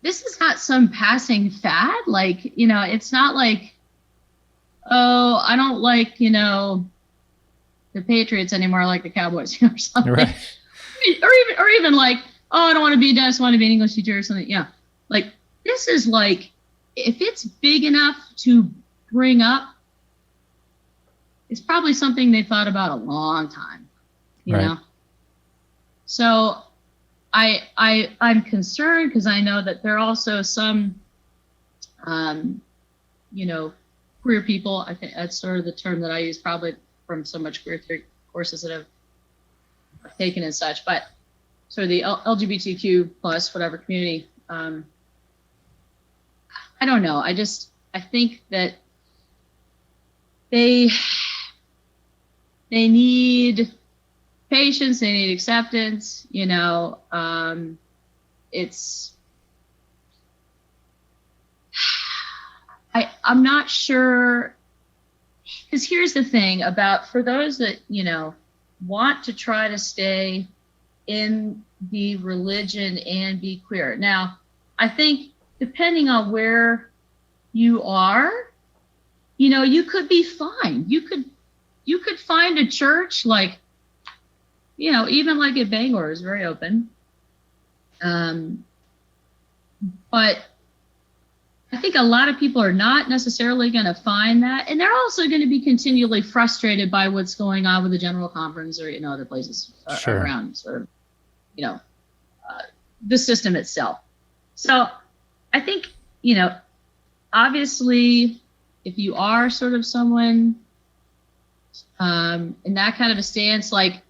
A: this is not some passing fad. Like, it's not like, oh, I don't like, the Patriots anymore, I like the Cowboys, or something.
B: Right.
A: Or even like, oh, I don't want to be a dentist, I want to be an English teacher or something. Yeah. Like, this is like, if it's big enough to bring up, it's probably something they thought about a long time, you know? So I'm concerned, because I know that there are also some, queer people. I think that's sort of the term that I use, probably from so much queer theory courses that I've taken and such, but sort of the LGBTQ plus whatever community. I don't know. I think that they need patience, they need acceptance, I'm not sure, because here's the thing about, for those that, want to try to stay in the religion and be queer. Now, I think depending on where you are, you could be fine. You could find a church, like, even like at Bangor is very open. But I think a lot of people are not necessarily going to find that. And they're also going to be continually frustrated by what's going on with the General Conference or, other places around sort of, the system itself. So I think, obviously, if you are sort of someone in that kind of a stance, like,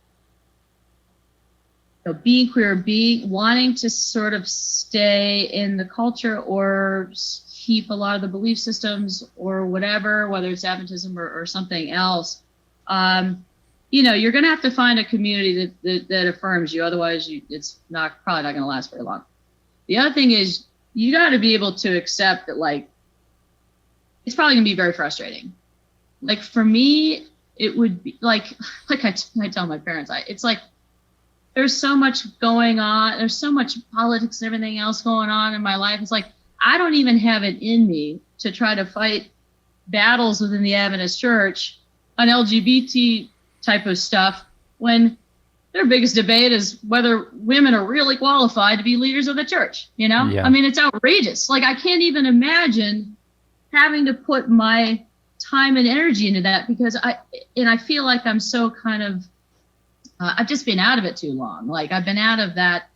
A: being queer, wanting to sort of stay in the culture or keep a lot of the belief systems or whatever, whether it's Adventism or something else, you're going to have to find a community that affirms you. Otherwise, it's probably not going to last very long. The other thing is, you got to be able to accept that, like, it's probably going to be very frustrating. Like, for me, it would be like I tell my parents, it's like, there's so much going on. There's so much politics and everything else going on in my life. It's like, I don't even have it in me to try to fight battles within the Adventist church on LGBT type of stuff, when their biggest debate is whether women are really qualified to be leaders of the church. Yeah. I mean, it's outrageous. Like, I can't even imagine having to put my time and energy into that, because I feel like I'm so kind of, I've just been out of it too long. Like, I've been out of that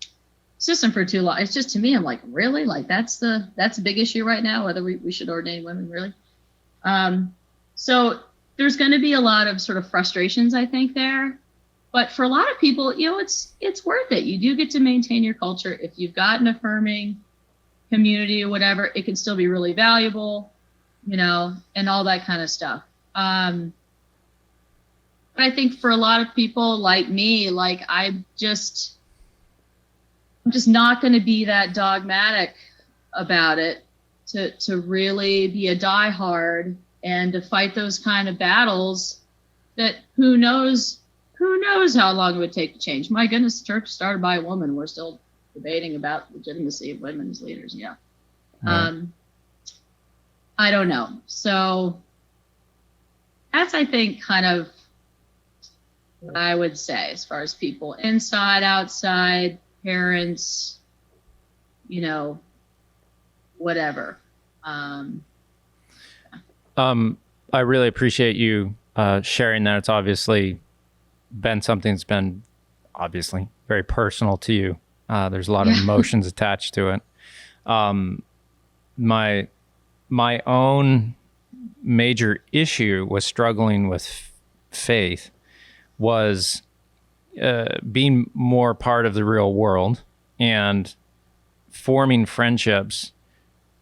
A: system for too long. It's just, to me, I'm like, really? Like, that's a big issue right now, whether we should ordain women, really? So there's going to be a lot of sort of frustrations, I think, there. But for a lot of people, it's worth it. You do get to maintain your culture. If you've got an affirming community or whatever, it can still be really valuable, and all that kind of stuff. But I think for a lot of people like me, like I'm just not going to be that dogmatic about it, to really be a diehard and to fight those kind of battles that who knows how long it would take to change. My goodness, the church started by a woman. We're still debating about legitimacy of women as leaders. Yeah. Right. I don't know. So that's, I think, kind of what I would say as far as people inside, outside, parents, whatever.
B: I really appreciate you sharing that. It's obviously been something that's been obviously very personal to you. There's a lot of emotions attached to it. My own major issue was struggling with faith was being more part of the real world and forming friendships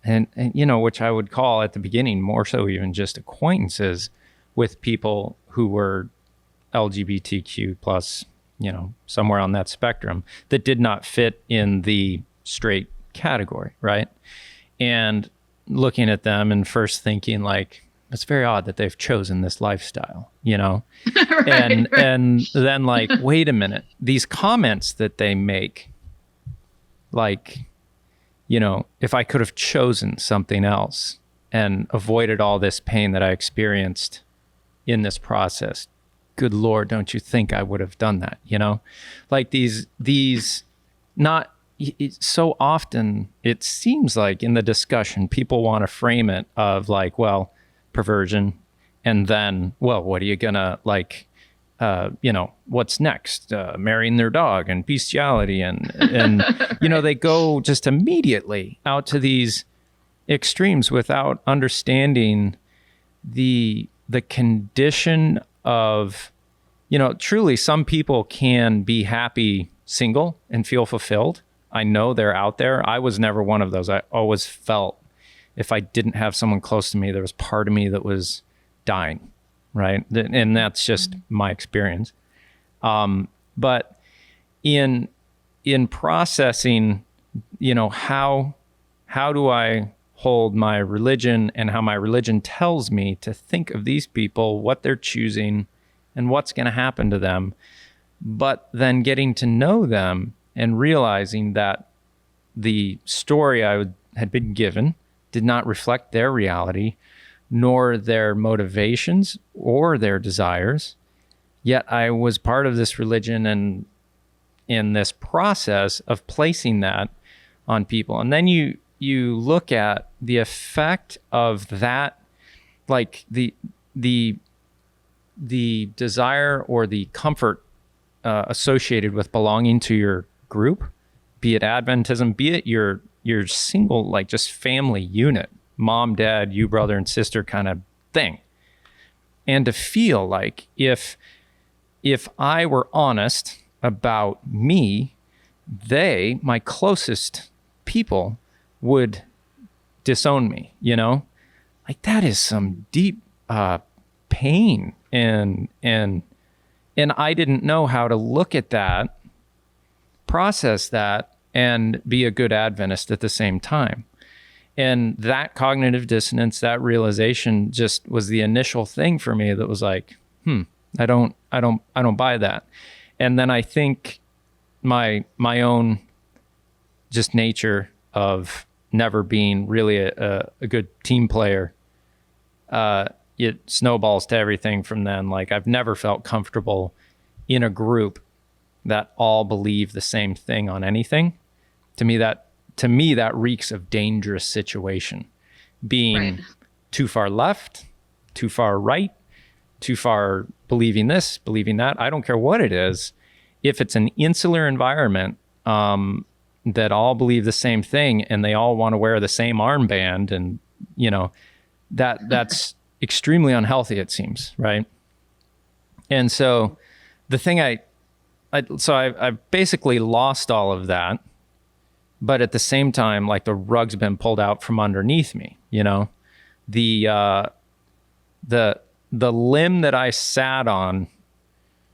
B: and which I would call at the beginning more so even just acquaintances with people who were LGBTQ plus, somewhere on that spectrum that did not fit in the straight category, right? And looking at them and first thinking like, it's very odd that they've chosen this lifestyle, right. And then like, wait a minute, these comments that they make, like, if I could have chosen something else and avoided all this pain that I experienced in this process, good Lord, don't you think I would have done that? Like these not so often it seems like in the discussion, people want to frame it of like, well, perversion. And then, well, what are you gonna like, what's next? Marrying their dog and bestiality and they go just immediately out to these extremes without understanding the condition of, truly some people can be happy single and feel fulfilled. I know they're out there. I was never one of those. I always felt if I didn't have someone close to me, there was part of me that was dying. Right. And that's just my experience. But in processing, how do I hold my religion and how my religion tells me to think of these people, what they're choosing and what's going to happen to them, but then getting to know them and realizing that the story I had been given did not reflect their reality, nor their motivations or their desires. Yet I was part of this religion and in this process of placing that on people. And then you look at the effect of that, like the desire or the comfort associated with belonging to your group, be it Adventism, be it your single, like just family unit, mom, dad, you, brother and sister kind of thing. And to feel like if I were honest about me, my closest people would disown me, like that is some deep pain. And I didn't know how to look at that, process that, and be a good Adventist at the same time. And that cognitive dissonance, that realization just was the initial thing for me that was like, I don't buy that. And then I think my own just nature of never being really a good team player, it snowballs to everything from then. Like I've never felt comfortable in a group that all believe the same thing on anything. To me, that reeks of dangerous situation. Being right. Too far left, too far right, too far believing this, believing that. I don't care what it is. If it's an insular environment that all believe the same thing and they all want to wear the same armband, and that's extremely unhealthy, it seems, right? And so the thing I've basically lost all of that, but at the same time, like the rug's been pulled out from underneath me, you know? The limb that I sat on,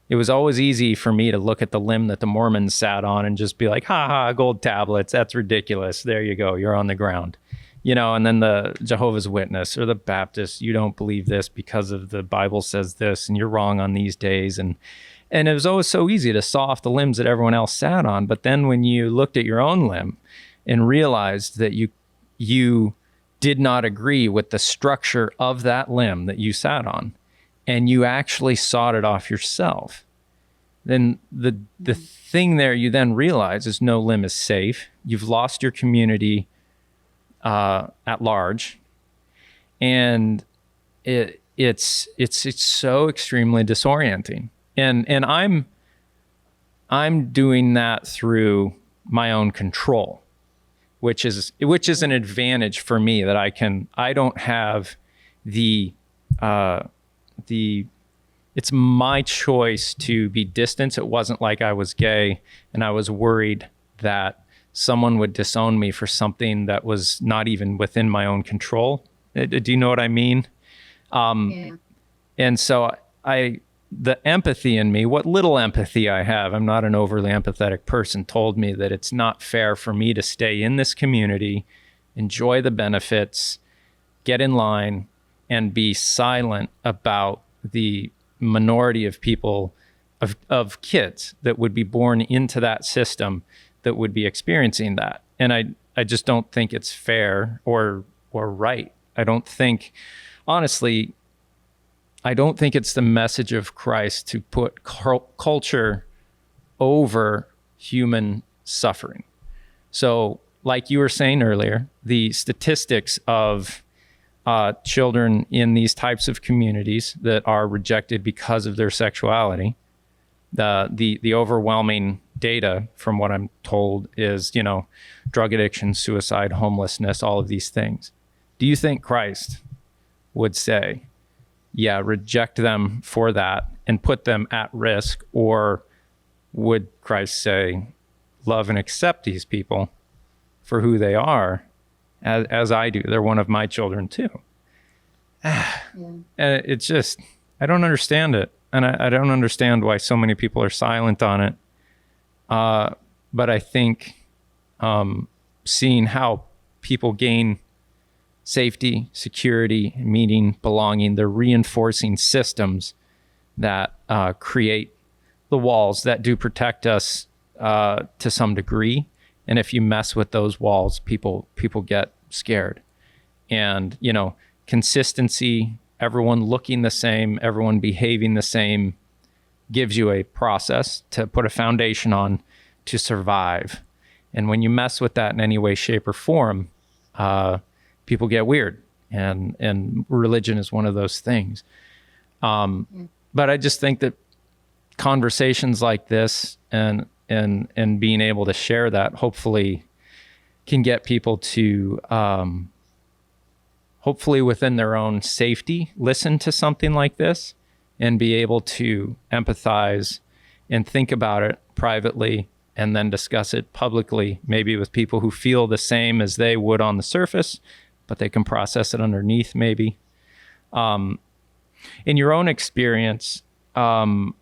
B: it was always easy for me to look at the limb that the Mormons sat on and just be like, ha ha, gold tablets, that's ridiculous. There you go, you're on the ground. You know, and then the Jehovah's Witness or the Baptist, you don't believe this because of the Bible says this and you're wrong on these days. And it was always so easy to saw off the limbs that everyone else sat on. But then when you looked at your own limb and realized that you did not agree with the structure of that limb that you sat on, and you actually sawed it off yourself, then the thing there you then realize is no limb is safe. You've lost your community at large, and it's so extremely disorienting. And I'm doing that through my own control, which is an advantage for me, that I don't have it's my choice to be distant. It wasn't like I was gay and I was worried that someone would disown me for something that was not even within my own control. Do you know what I mean?
A: Yeah.
B: And so the empathy in me, what little empathy I have, I'm not an overly empathetic person, told me that it's not fair for me to stay in this community, enjoy the benefits, get in line, and be silent about the minority of people, of kids that would be born into that system that would be experiencing that. And I just don't think it's fair or right. I don't think, honestly, I don't think it's the message of Christ to put culture over human suffering. So, like you were saying earlier, the statistics of children in these types of communities that are rejected because of their sexuality, the overwhelming data, from what I'm told, is, you know, drug addiction, suicide, homelessness, all of these things. Do you think Christ would say, yeah, reject them for that and put them at risk? Or would Christ say, love and accept these people for who they are, as I do? They're one of my children too. Yeah. And it's just, I don't understand it. And I don't understand why so many people are silent on it. But I think seeing how people gain safety, security, meaning, belonging, they're reinforcing systems that create the walls that do protect us to some degree. And if you mess with those walls, people get scared. And, you know, consistency, everyone looking the same, everyone behaving the same, gives you a process to put a foundation on to survive. And when you mess with that in any way, shape, or form, people get weird. And religion is one of those things. But I just think that conversations like this and being able to share that hopefully can get people to hopefully within their own safety listen to something like this and be able to empathize and think about it privately and then discuss it publicly, maybe with people who feel the same as they would on the surface, but they can process it underneath maybe. In your own experience, and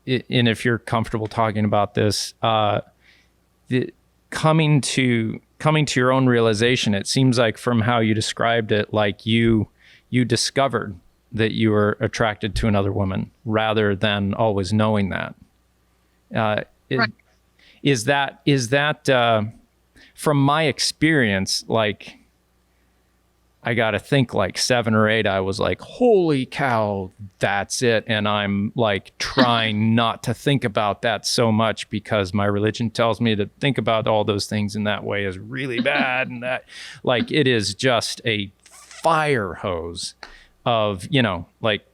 B: if you're comfortable talking about this, coming to your own realization, it seems like from how you described it, like you discovered that you were attracted to another woman rather than always knowing that. Right. Is that from my experience, like, I got to think like 7 or 8, I was like, holy cow, that's it. And I'm like trying not to think about that so much because my religion tells me to think about all those things in that way is really bad. And that, like, it is just a fire hose of, you know, like,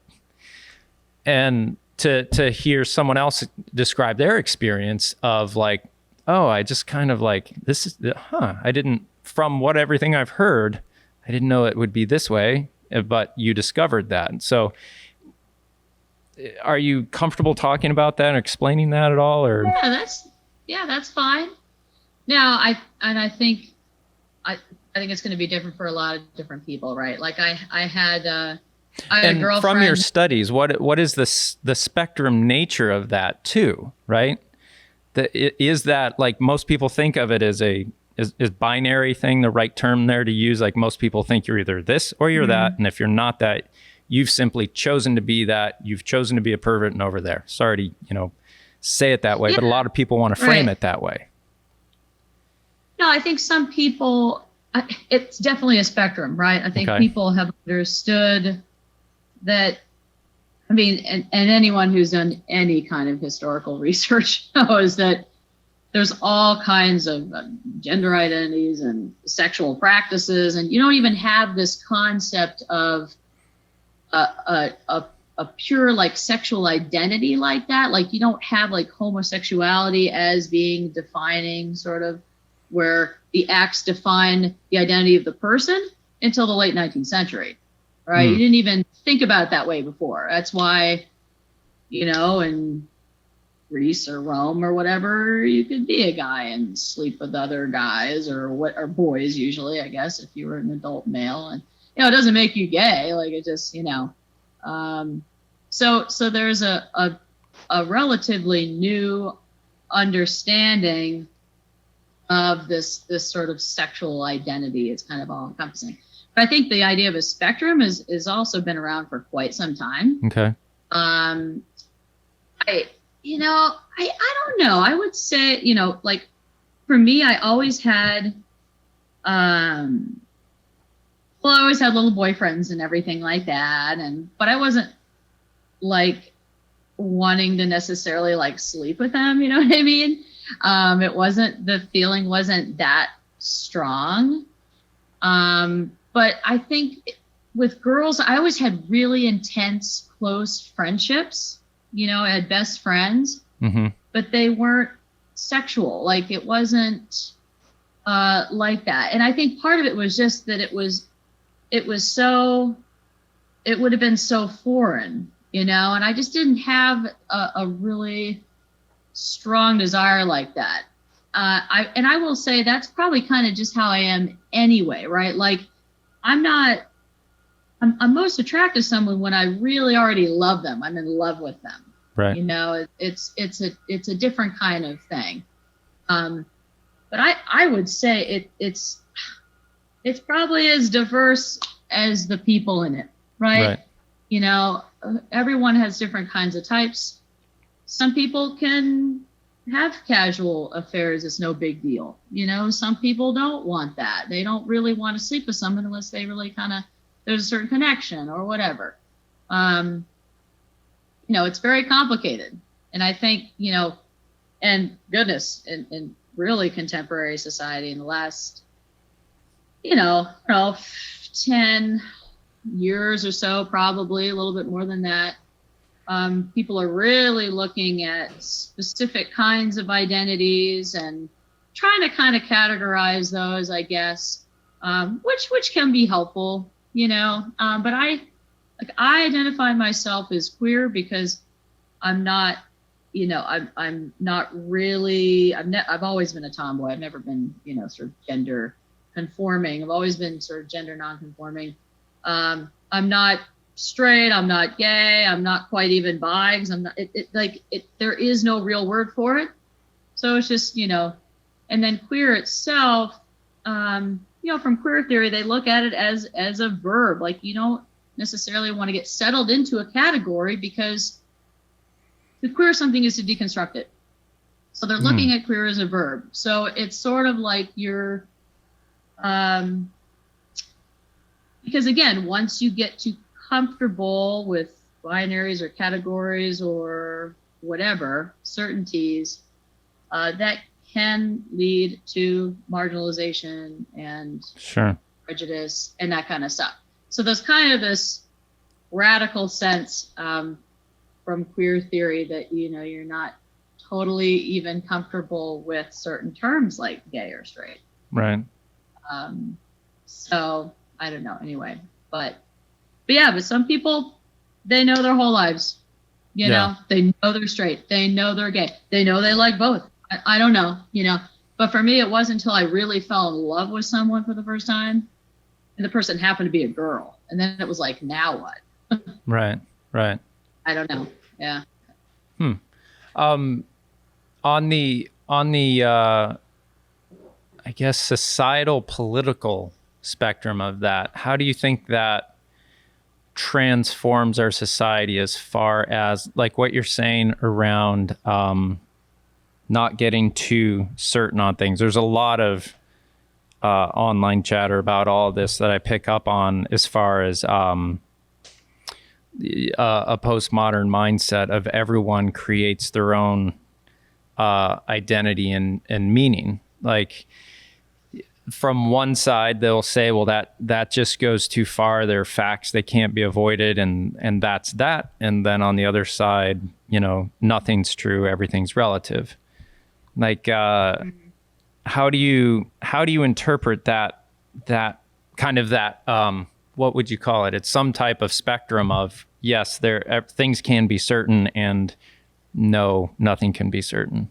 B: and to hear someone else describe their experience of like, oh, I just kind of like, this is, I didn't, from what everything I've heard, I didn't know it would be this way. but you discovered that. So are you comfortable talking about that or explaining that at all? Or
A: that's fine. Now, I think it's going to be different for a lot of different people, right? Like I had a girlfriend.
B: From your studies, what is the spectrum nature of that too, right? Is that, like, most people think of it as is binary thing the right term there to use? Like, most people think you're either this or you're that, and if you're not that, you've simply chosen to be that. You've chosen to be a pervert and over there. Sorry to say it that way, but a lot of people want to frame it that way.
A: No, I think some people, it's definitely a spectrum, right? I think people have understood that. I mean, and anyone who's done any kind of historical research knows that there's all kinds of gender identities and sexual practices, and you don't even have this concept of a pure, like, sexual identity like that. Like, you don't have, like, homosexuality as being defining, sort of, where the acts define the identity of the person until the late 19th century, right? You didn't even think about it that way before. That's why, in Greece or Rome or whatever, you could be a guy and sleep with other guys or boys, usually, I guess, if you were an adult male. And it doesn't make you gay. Like, it just so there's a relatively new understanding of this sort of sexual identity. It's kind of all encompassing. But I think the idea of a spectrum is also been around for quite some time.
B: Okay.
A: I don't know. I would say, like, for me, I always had, I always had little boyfriends and everything like that. But I wasn't, like, wanting to necessarily, like, sleep with them. You know what I mean? The feeling wasn't that strong. But I think with girls, I always had really intense, close friendships. I had best friends, but they weren't sexual. Like, it wasn't like that. And I think part of it was just that it would have been so foreign, and I just didn't have a really strong desire like that. I will say that's probably kind of just how I am anyway, right? Like, I'm most attracted to someone when I really already love them. I'm in love with them.
B: Right.
A: It's a different kind of thing. But I would say it's probably as diverse as the people in it, right? Everyone has different kinds of types. Some people can have casual affairs. It's no big deal. Some people don't want that. They don't really want to sleep with someone unless they really there's a certain connection or whatever. It's very complicated. And I think, and goodness, in really contemporary society in the last, 10 years or so, probably a little bit more than that, people are really looking at specific kinds of identities and trying to kind of categorize those, I guess, which can be helpful, but I identify myself as queer because I'm not, I'm not really, I've always been a tomboy. I've never been, sort of gender conforming. I've always been sort of gender non-conforming. I'm not straight. I'm not gay. I'm not quite even bi, because I'm not, there is no real word for it. So it's just, and then queer itself, from queer theory, they look at it as a verb. Like, you don't necessarily want to get settled into a category, because to queer something is to deconstruct it. So they're looking at queer as a verb. So it's sort of like you're, because again, once you get too comfortable with binaries or categories or whatever, certainties, that can lead to marginalization and prejudice and that kind of stuff. So there's kind of this radical sense from queer theory that, you're not totally even comfortable with certain terms like gay or straight.
B: Right.
A: So I don't know, anyway, but but some people, they know their whole lives. You know, they know they're straight. They know they're gay. They know they like both. I don't know, But for me, it wasn't until I really fell in love with someone for the first time, and the person happened to be a girl. And then it was like, now what?
B: Right.
A: I don't know. Yeah.
B: On the I guess societal political spectrum of that, how do you think that transforms our society as far as like what you're saying around not getting too certain on things? There's a lot of online chatter about all of this that I pick up on as far as a postmodern mindset of everyone creates their own identity and meaning. Like from one side, they'll say, well, that just goes too far. There are facts that can't be avoided, and that's that. And then on the other side, nothing's true, everything's relative. Like, how do you interpret that kind of that, what would you call it? It's some type of spectrum of, yes, things can be certain, and no, nothing can be certain.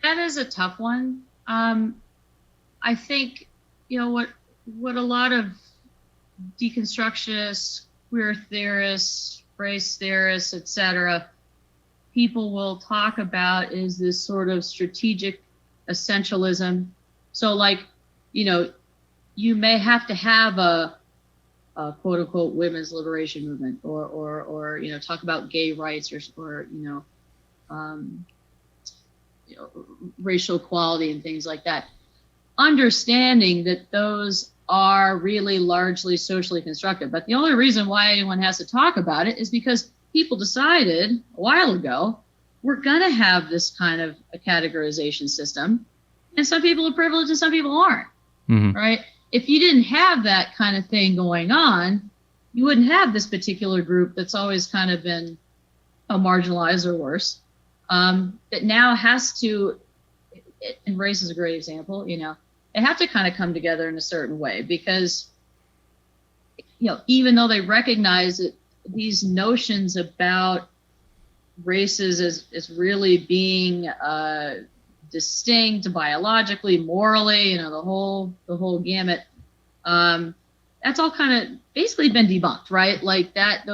A: That is a tough one. I think, what a lot of deconstructionists, queer theorists, race theorists, etc., people will talk about is this sort of strategic essentialism. So like, you may have to have a quote unquote women's liberation movement or talk about gay rights or racial equality and things like that, understanding that those are really largely socially constructed. But the only reason why anyone has to talk about it is because people decided a while ago, we're going to have this kind of a categorization system. And some people are privileged and some people aren't, right? If you didn't have that kind of thing going on, you wouldn't have this particular group that's always kind of been marginalized or worse. That now has to, and race is a great example, they have to kind of come together in a certain way because, even though they recognize that these notions about races as really being distinct biologically, morally, the whole gamut, that's all kind of basically been debunked, right? Like that,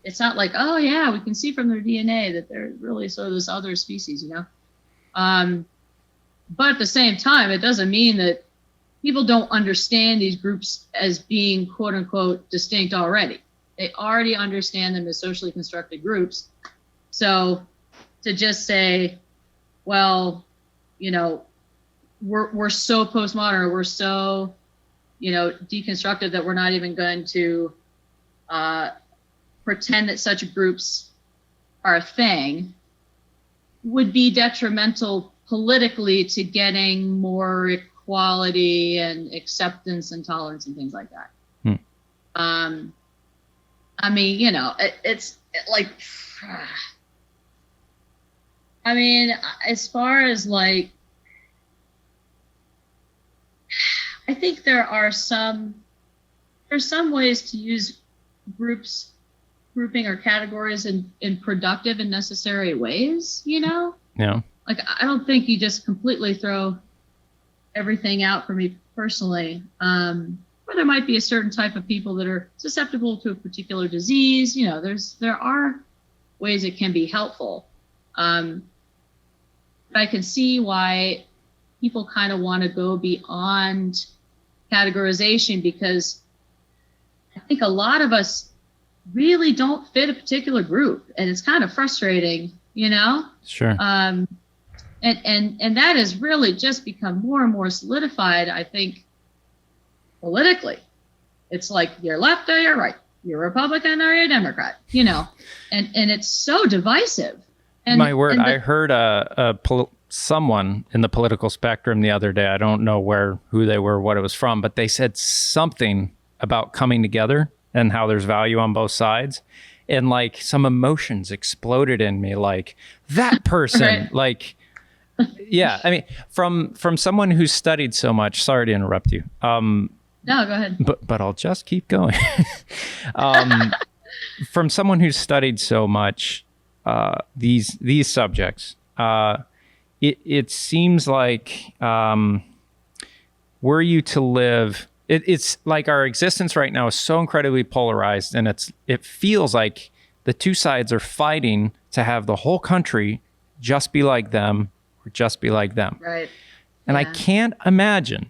A: it's not like, oh yeah, we can see from their DNA that they're really sort of this other species, but at the same time, it doesn't mean that people don't understand these groups as being quote unquote distinct already. They already understand them as socially constructed groups. So to just say, well, we're so postmodern, or we're so, deconstructed that we're not even going to pretend that such groups are a thing, would be detrimental politically to getting more equality and acceptance and tolerance and things like that. I mean, it's like, I mean, as far as like, I think there's some ways to use grouping or categories in productive and necessary ways, Yeah. Like, I don't think you just completely throw everything out for me personally. Or there might be a certain type of people that are susceptible to a particular disease. There are ways it can be helpful. But I can see why people kind of want to go beyond categorization, because I think a lot of us really don't fit a particular group, and it's kind of frustrating,
B: Sure.
A: And that has really just become more and more solidified, I think, politically. It's like you're left or you're right, you're Republican or you're Democrat, and it's so divisive. And
B: my word, I heard someone in the political spectrum the other day. I don't know who they were, what it was from, but they said something about coming together and how there's value on both sides. And like some emotions exploded in me, like that person, right. Like, yeah, I mean, from someone who's studied so much, sorry to interrupt you.
A: No, go ahead.
B: But I'll just keep going. From someone who's studied so much these subjects, it seems like were you to live, it's like our existence right now is so incredibly polarized, and it feels like the two sides are fighting to have the whole country just be like them or just be like them.
A: Right.
B: And
A: Yeah.
B: I can't imagine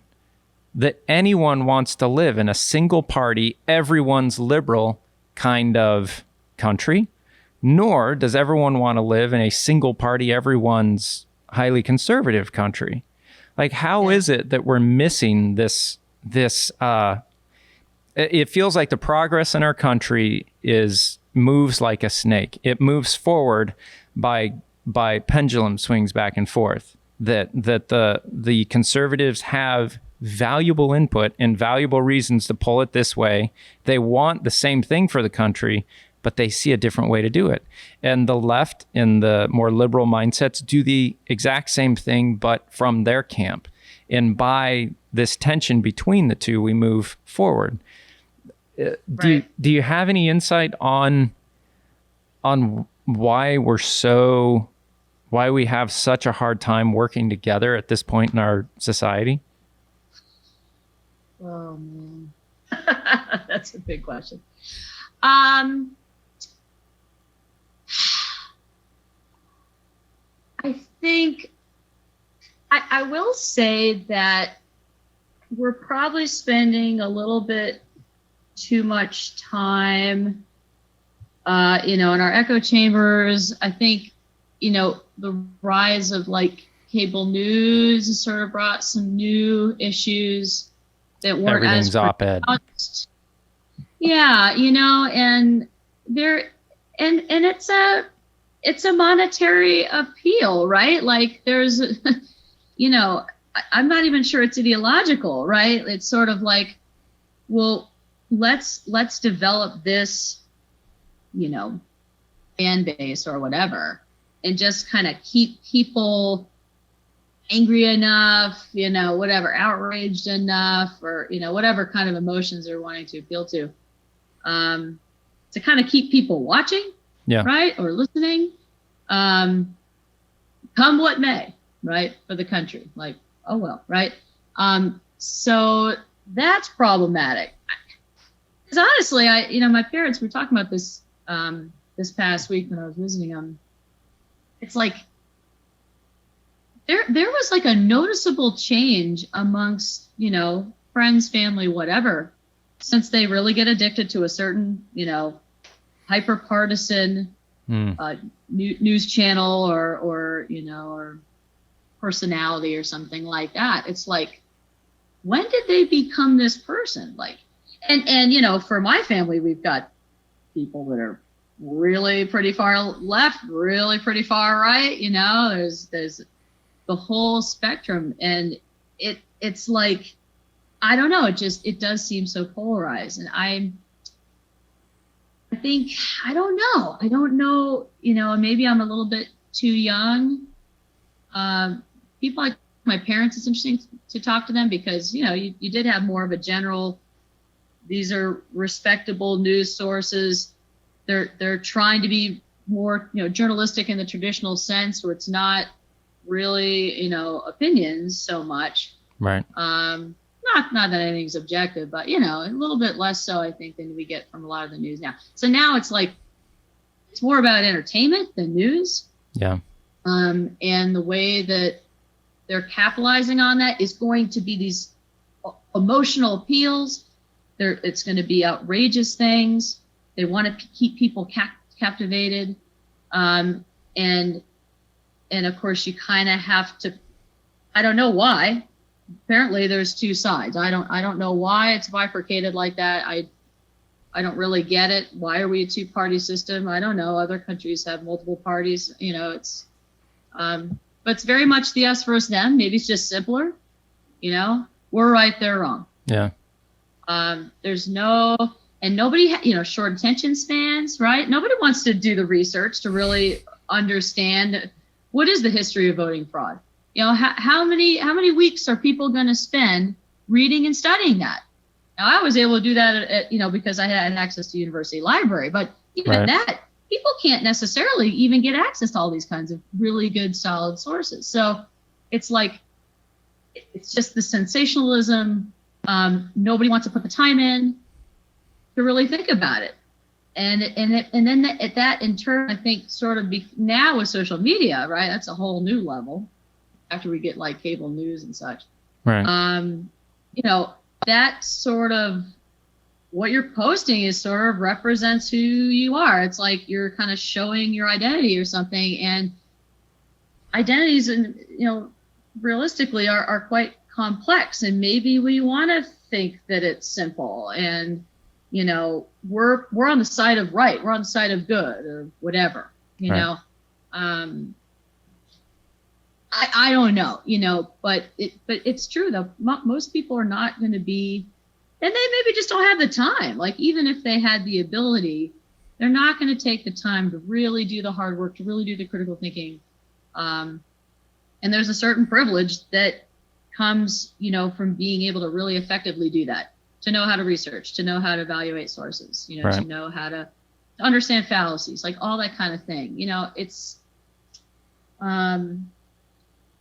B: that anyone wants to live in a single party, everyone's liberal kind of country, nor does everyone want to live in a single party, everyone's highly conservative country. Like, how is it that we're missing this, it feels like the progress in our country moves like a snake. It moves forward by pendulum swings back and forth. That the conservatives have valuable input and valuable reasons to pull it this way. They want the same thing for the country, but they see a different way to do it. And the left and the more liberal mindsets do the exact same thing, but from their camp. And by this tension between the two, we move forward. Do you have any insight on why we have such a hard time working together at this point in our society?
A: Oh man, that's a big question. I think I will say that we're probably spending a little bit too much time, in our echo chambers. I think, the rise of like cable news has sort of brought some new issues that weren't
B: Everything's
A: as
B: op-ed.
A: pronounced. Yeah, and there, and it's a monetary appeal, right? Like there's, I'm not even sure it's ideological, right? It's sort of like, well, let's develop this, fan base or whatever, and just kind of keep people angry enough, whatever, outraged enough, or, whatever kind of emotions they're wanting to appeal to kind of keep people watching, right, or listening, come what may, right, for the country. Like, oh well, right. So that's problematic. Because honestly, my parents were talking about this this past week when I was visiting them. It's like there was like a noticeable change amongst, friends, family, whatever, since they really get addicted to a certain, hyper partisan news channel or personality or something like that. It's like, when did they become this person? Like, and for my family, we've got people that are really pretty far left, really pretty far right. There's the whole spectrum, and it's like, I don't know, it does seem so polarized. And I don't know, maybe I'm a little bit too young. People like my parents, it's interesting to talk to them because, you did have more of a general, these are respectable news sources. They're trying to be more, journalistic in the traditional sense, where it's not really, opinions so much.
B: Right.
A: Not that anything's objective, but, a little bit less so, I think, than we get from a lot of the news now. So now it's like, it's more about entertainment than news.
B: Yeah.
A: And the way that they're capitalizing on that is going to be these emotional appeals. It's going to be outrageous things. They want to keep people captivated. And of course you kind of have to, I don't know why. Apparently there's two sides. I don't know why it's bifurcated like that. I don't really get it. Why are we a two-party system? I don't know. Other countries have multiple parties. It's, but it's very much the us versus them. Maybe it's just simpler. We're right, they're wrong.
B: Yeah.
A: There's nobody, short attention spans, right? Nobody wants to do the research to really understand what is the history of voting fraud. How many weeks are people going to spend reading and studying that? Now, I was able to do that because I had access to university library, but even
B: Right.
A: that, people can't necessarily even get access to all these kinds of really good, solid sources. So it's like, it's just the sensationalism. Nobody wants to put the time in to really think about it. And then that in turn, I think sort of now with social media, right? That's a whole new level after we get like cable news and such.
B: Right.
A: That sort of what you're posting is sort of represents who you are. It's like you're kind of showing your identity or something, and identities, and realistically are quite complex, and maybe we want to think that it's simple, and we're on the side of right, we're on the side of good, or whatever.
B: Right.
A: I don't know, but it's true though. Most people are not going to be, and they maybe just don't have the time. Like, even if they had the ability, they're not going to take the time to really do the hard work, to really do the critical thinking. And there's a certain privilege that comes, from being able to really effectively do that, to know how to research, to know how to evaluate sources,
B: Right.
A: to know how to understand fallacies, like all that kind of thing. It's,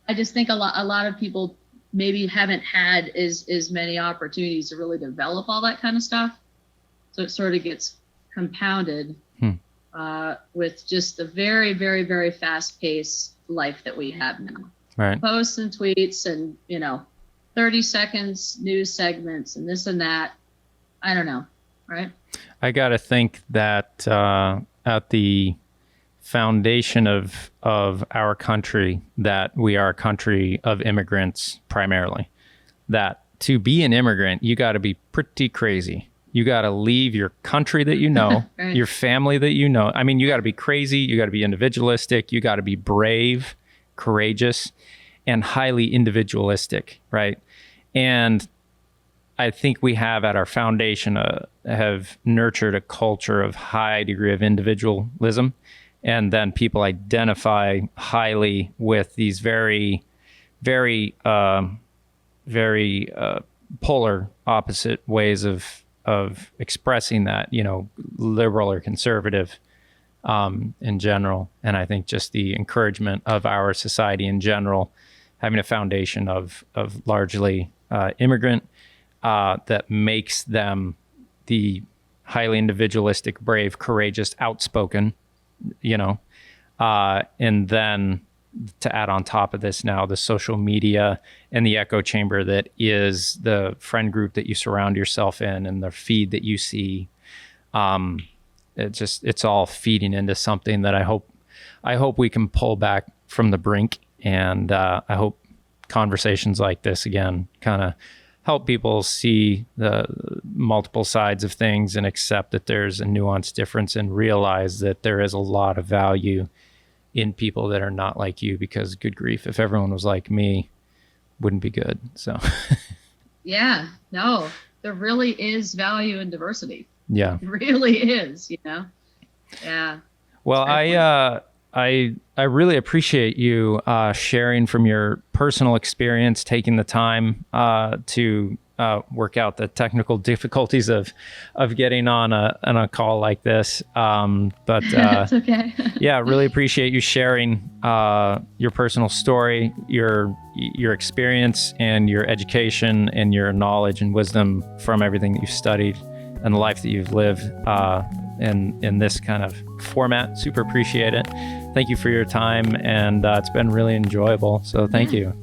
A: I just think a lot of people maybe haven't had as many opportunities to really develop all that kind of stuff. So it sort of gets compounded with just the very, very, very fast-paced life that we have now.
B: Right.
A: Posts and tweets and, 30 seconds news segments and this and that. I don't know, right?
B: I got to think that at the foundation of our country, that we are a country of immigrants primarily, that to be an immigrant, you got to be pretty crazy. You got to leave your country that
A: Right.
B: your family that I mean, you got to be crazy, you got to be individualistic, you got to be brave, courageous, and highly individualistic, right? And I think we have at our foundation have nurtured a culture of high degree of individualism. And then people identify highly with these very, very, very polar opposite ways of expressing that, liberal or conservative in general. And I think just the encouragement of our society in general, having a foundation of largely immigrant, that makes them the highly individualistic, brave, courageous, outspoken, and then to add on top of this now the social media and the echo chamber that is the friend group that you surround yourself in and the feed that you see. It's all feeding into something that I hope we can pull back from the brink. And I hope conversations like this again kind of help people see the multiple sides of things and accept that there's a nuanced difference, and realize that there is a lot of value in people that are not like you, because good grief, if everyone was like me, wouldn't be good. So
A: Yeah, no, there really is value in diversity.
B: yeah.
A: It really is, Yeah.
B: Well, I really appreciate you sharing from your personal experience, taking the time to work out the technical difficulties of getting on a call like this. But
A: It's okay.
B: yeah, really appreciate you sharing your personal story, your experience, and your education, and your knowledge and wisdom from everything that you've studied and the life that you've lived in this kind of format. Super appreciate it. Thank you for your time, and it's been really enjoyable. So thank you.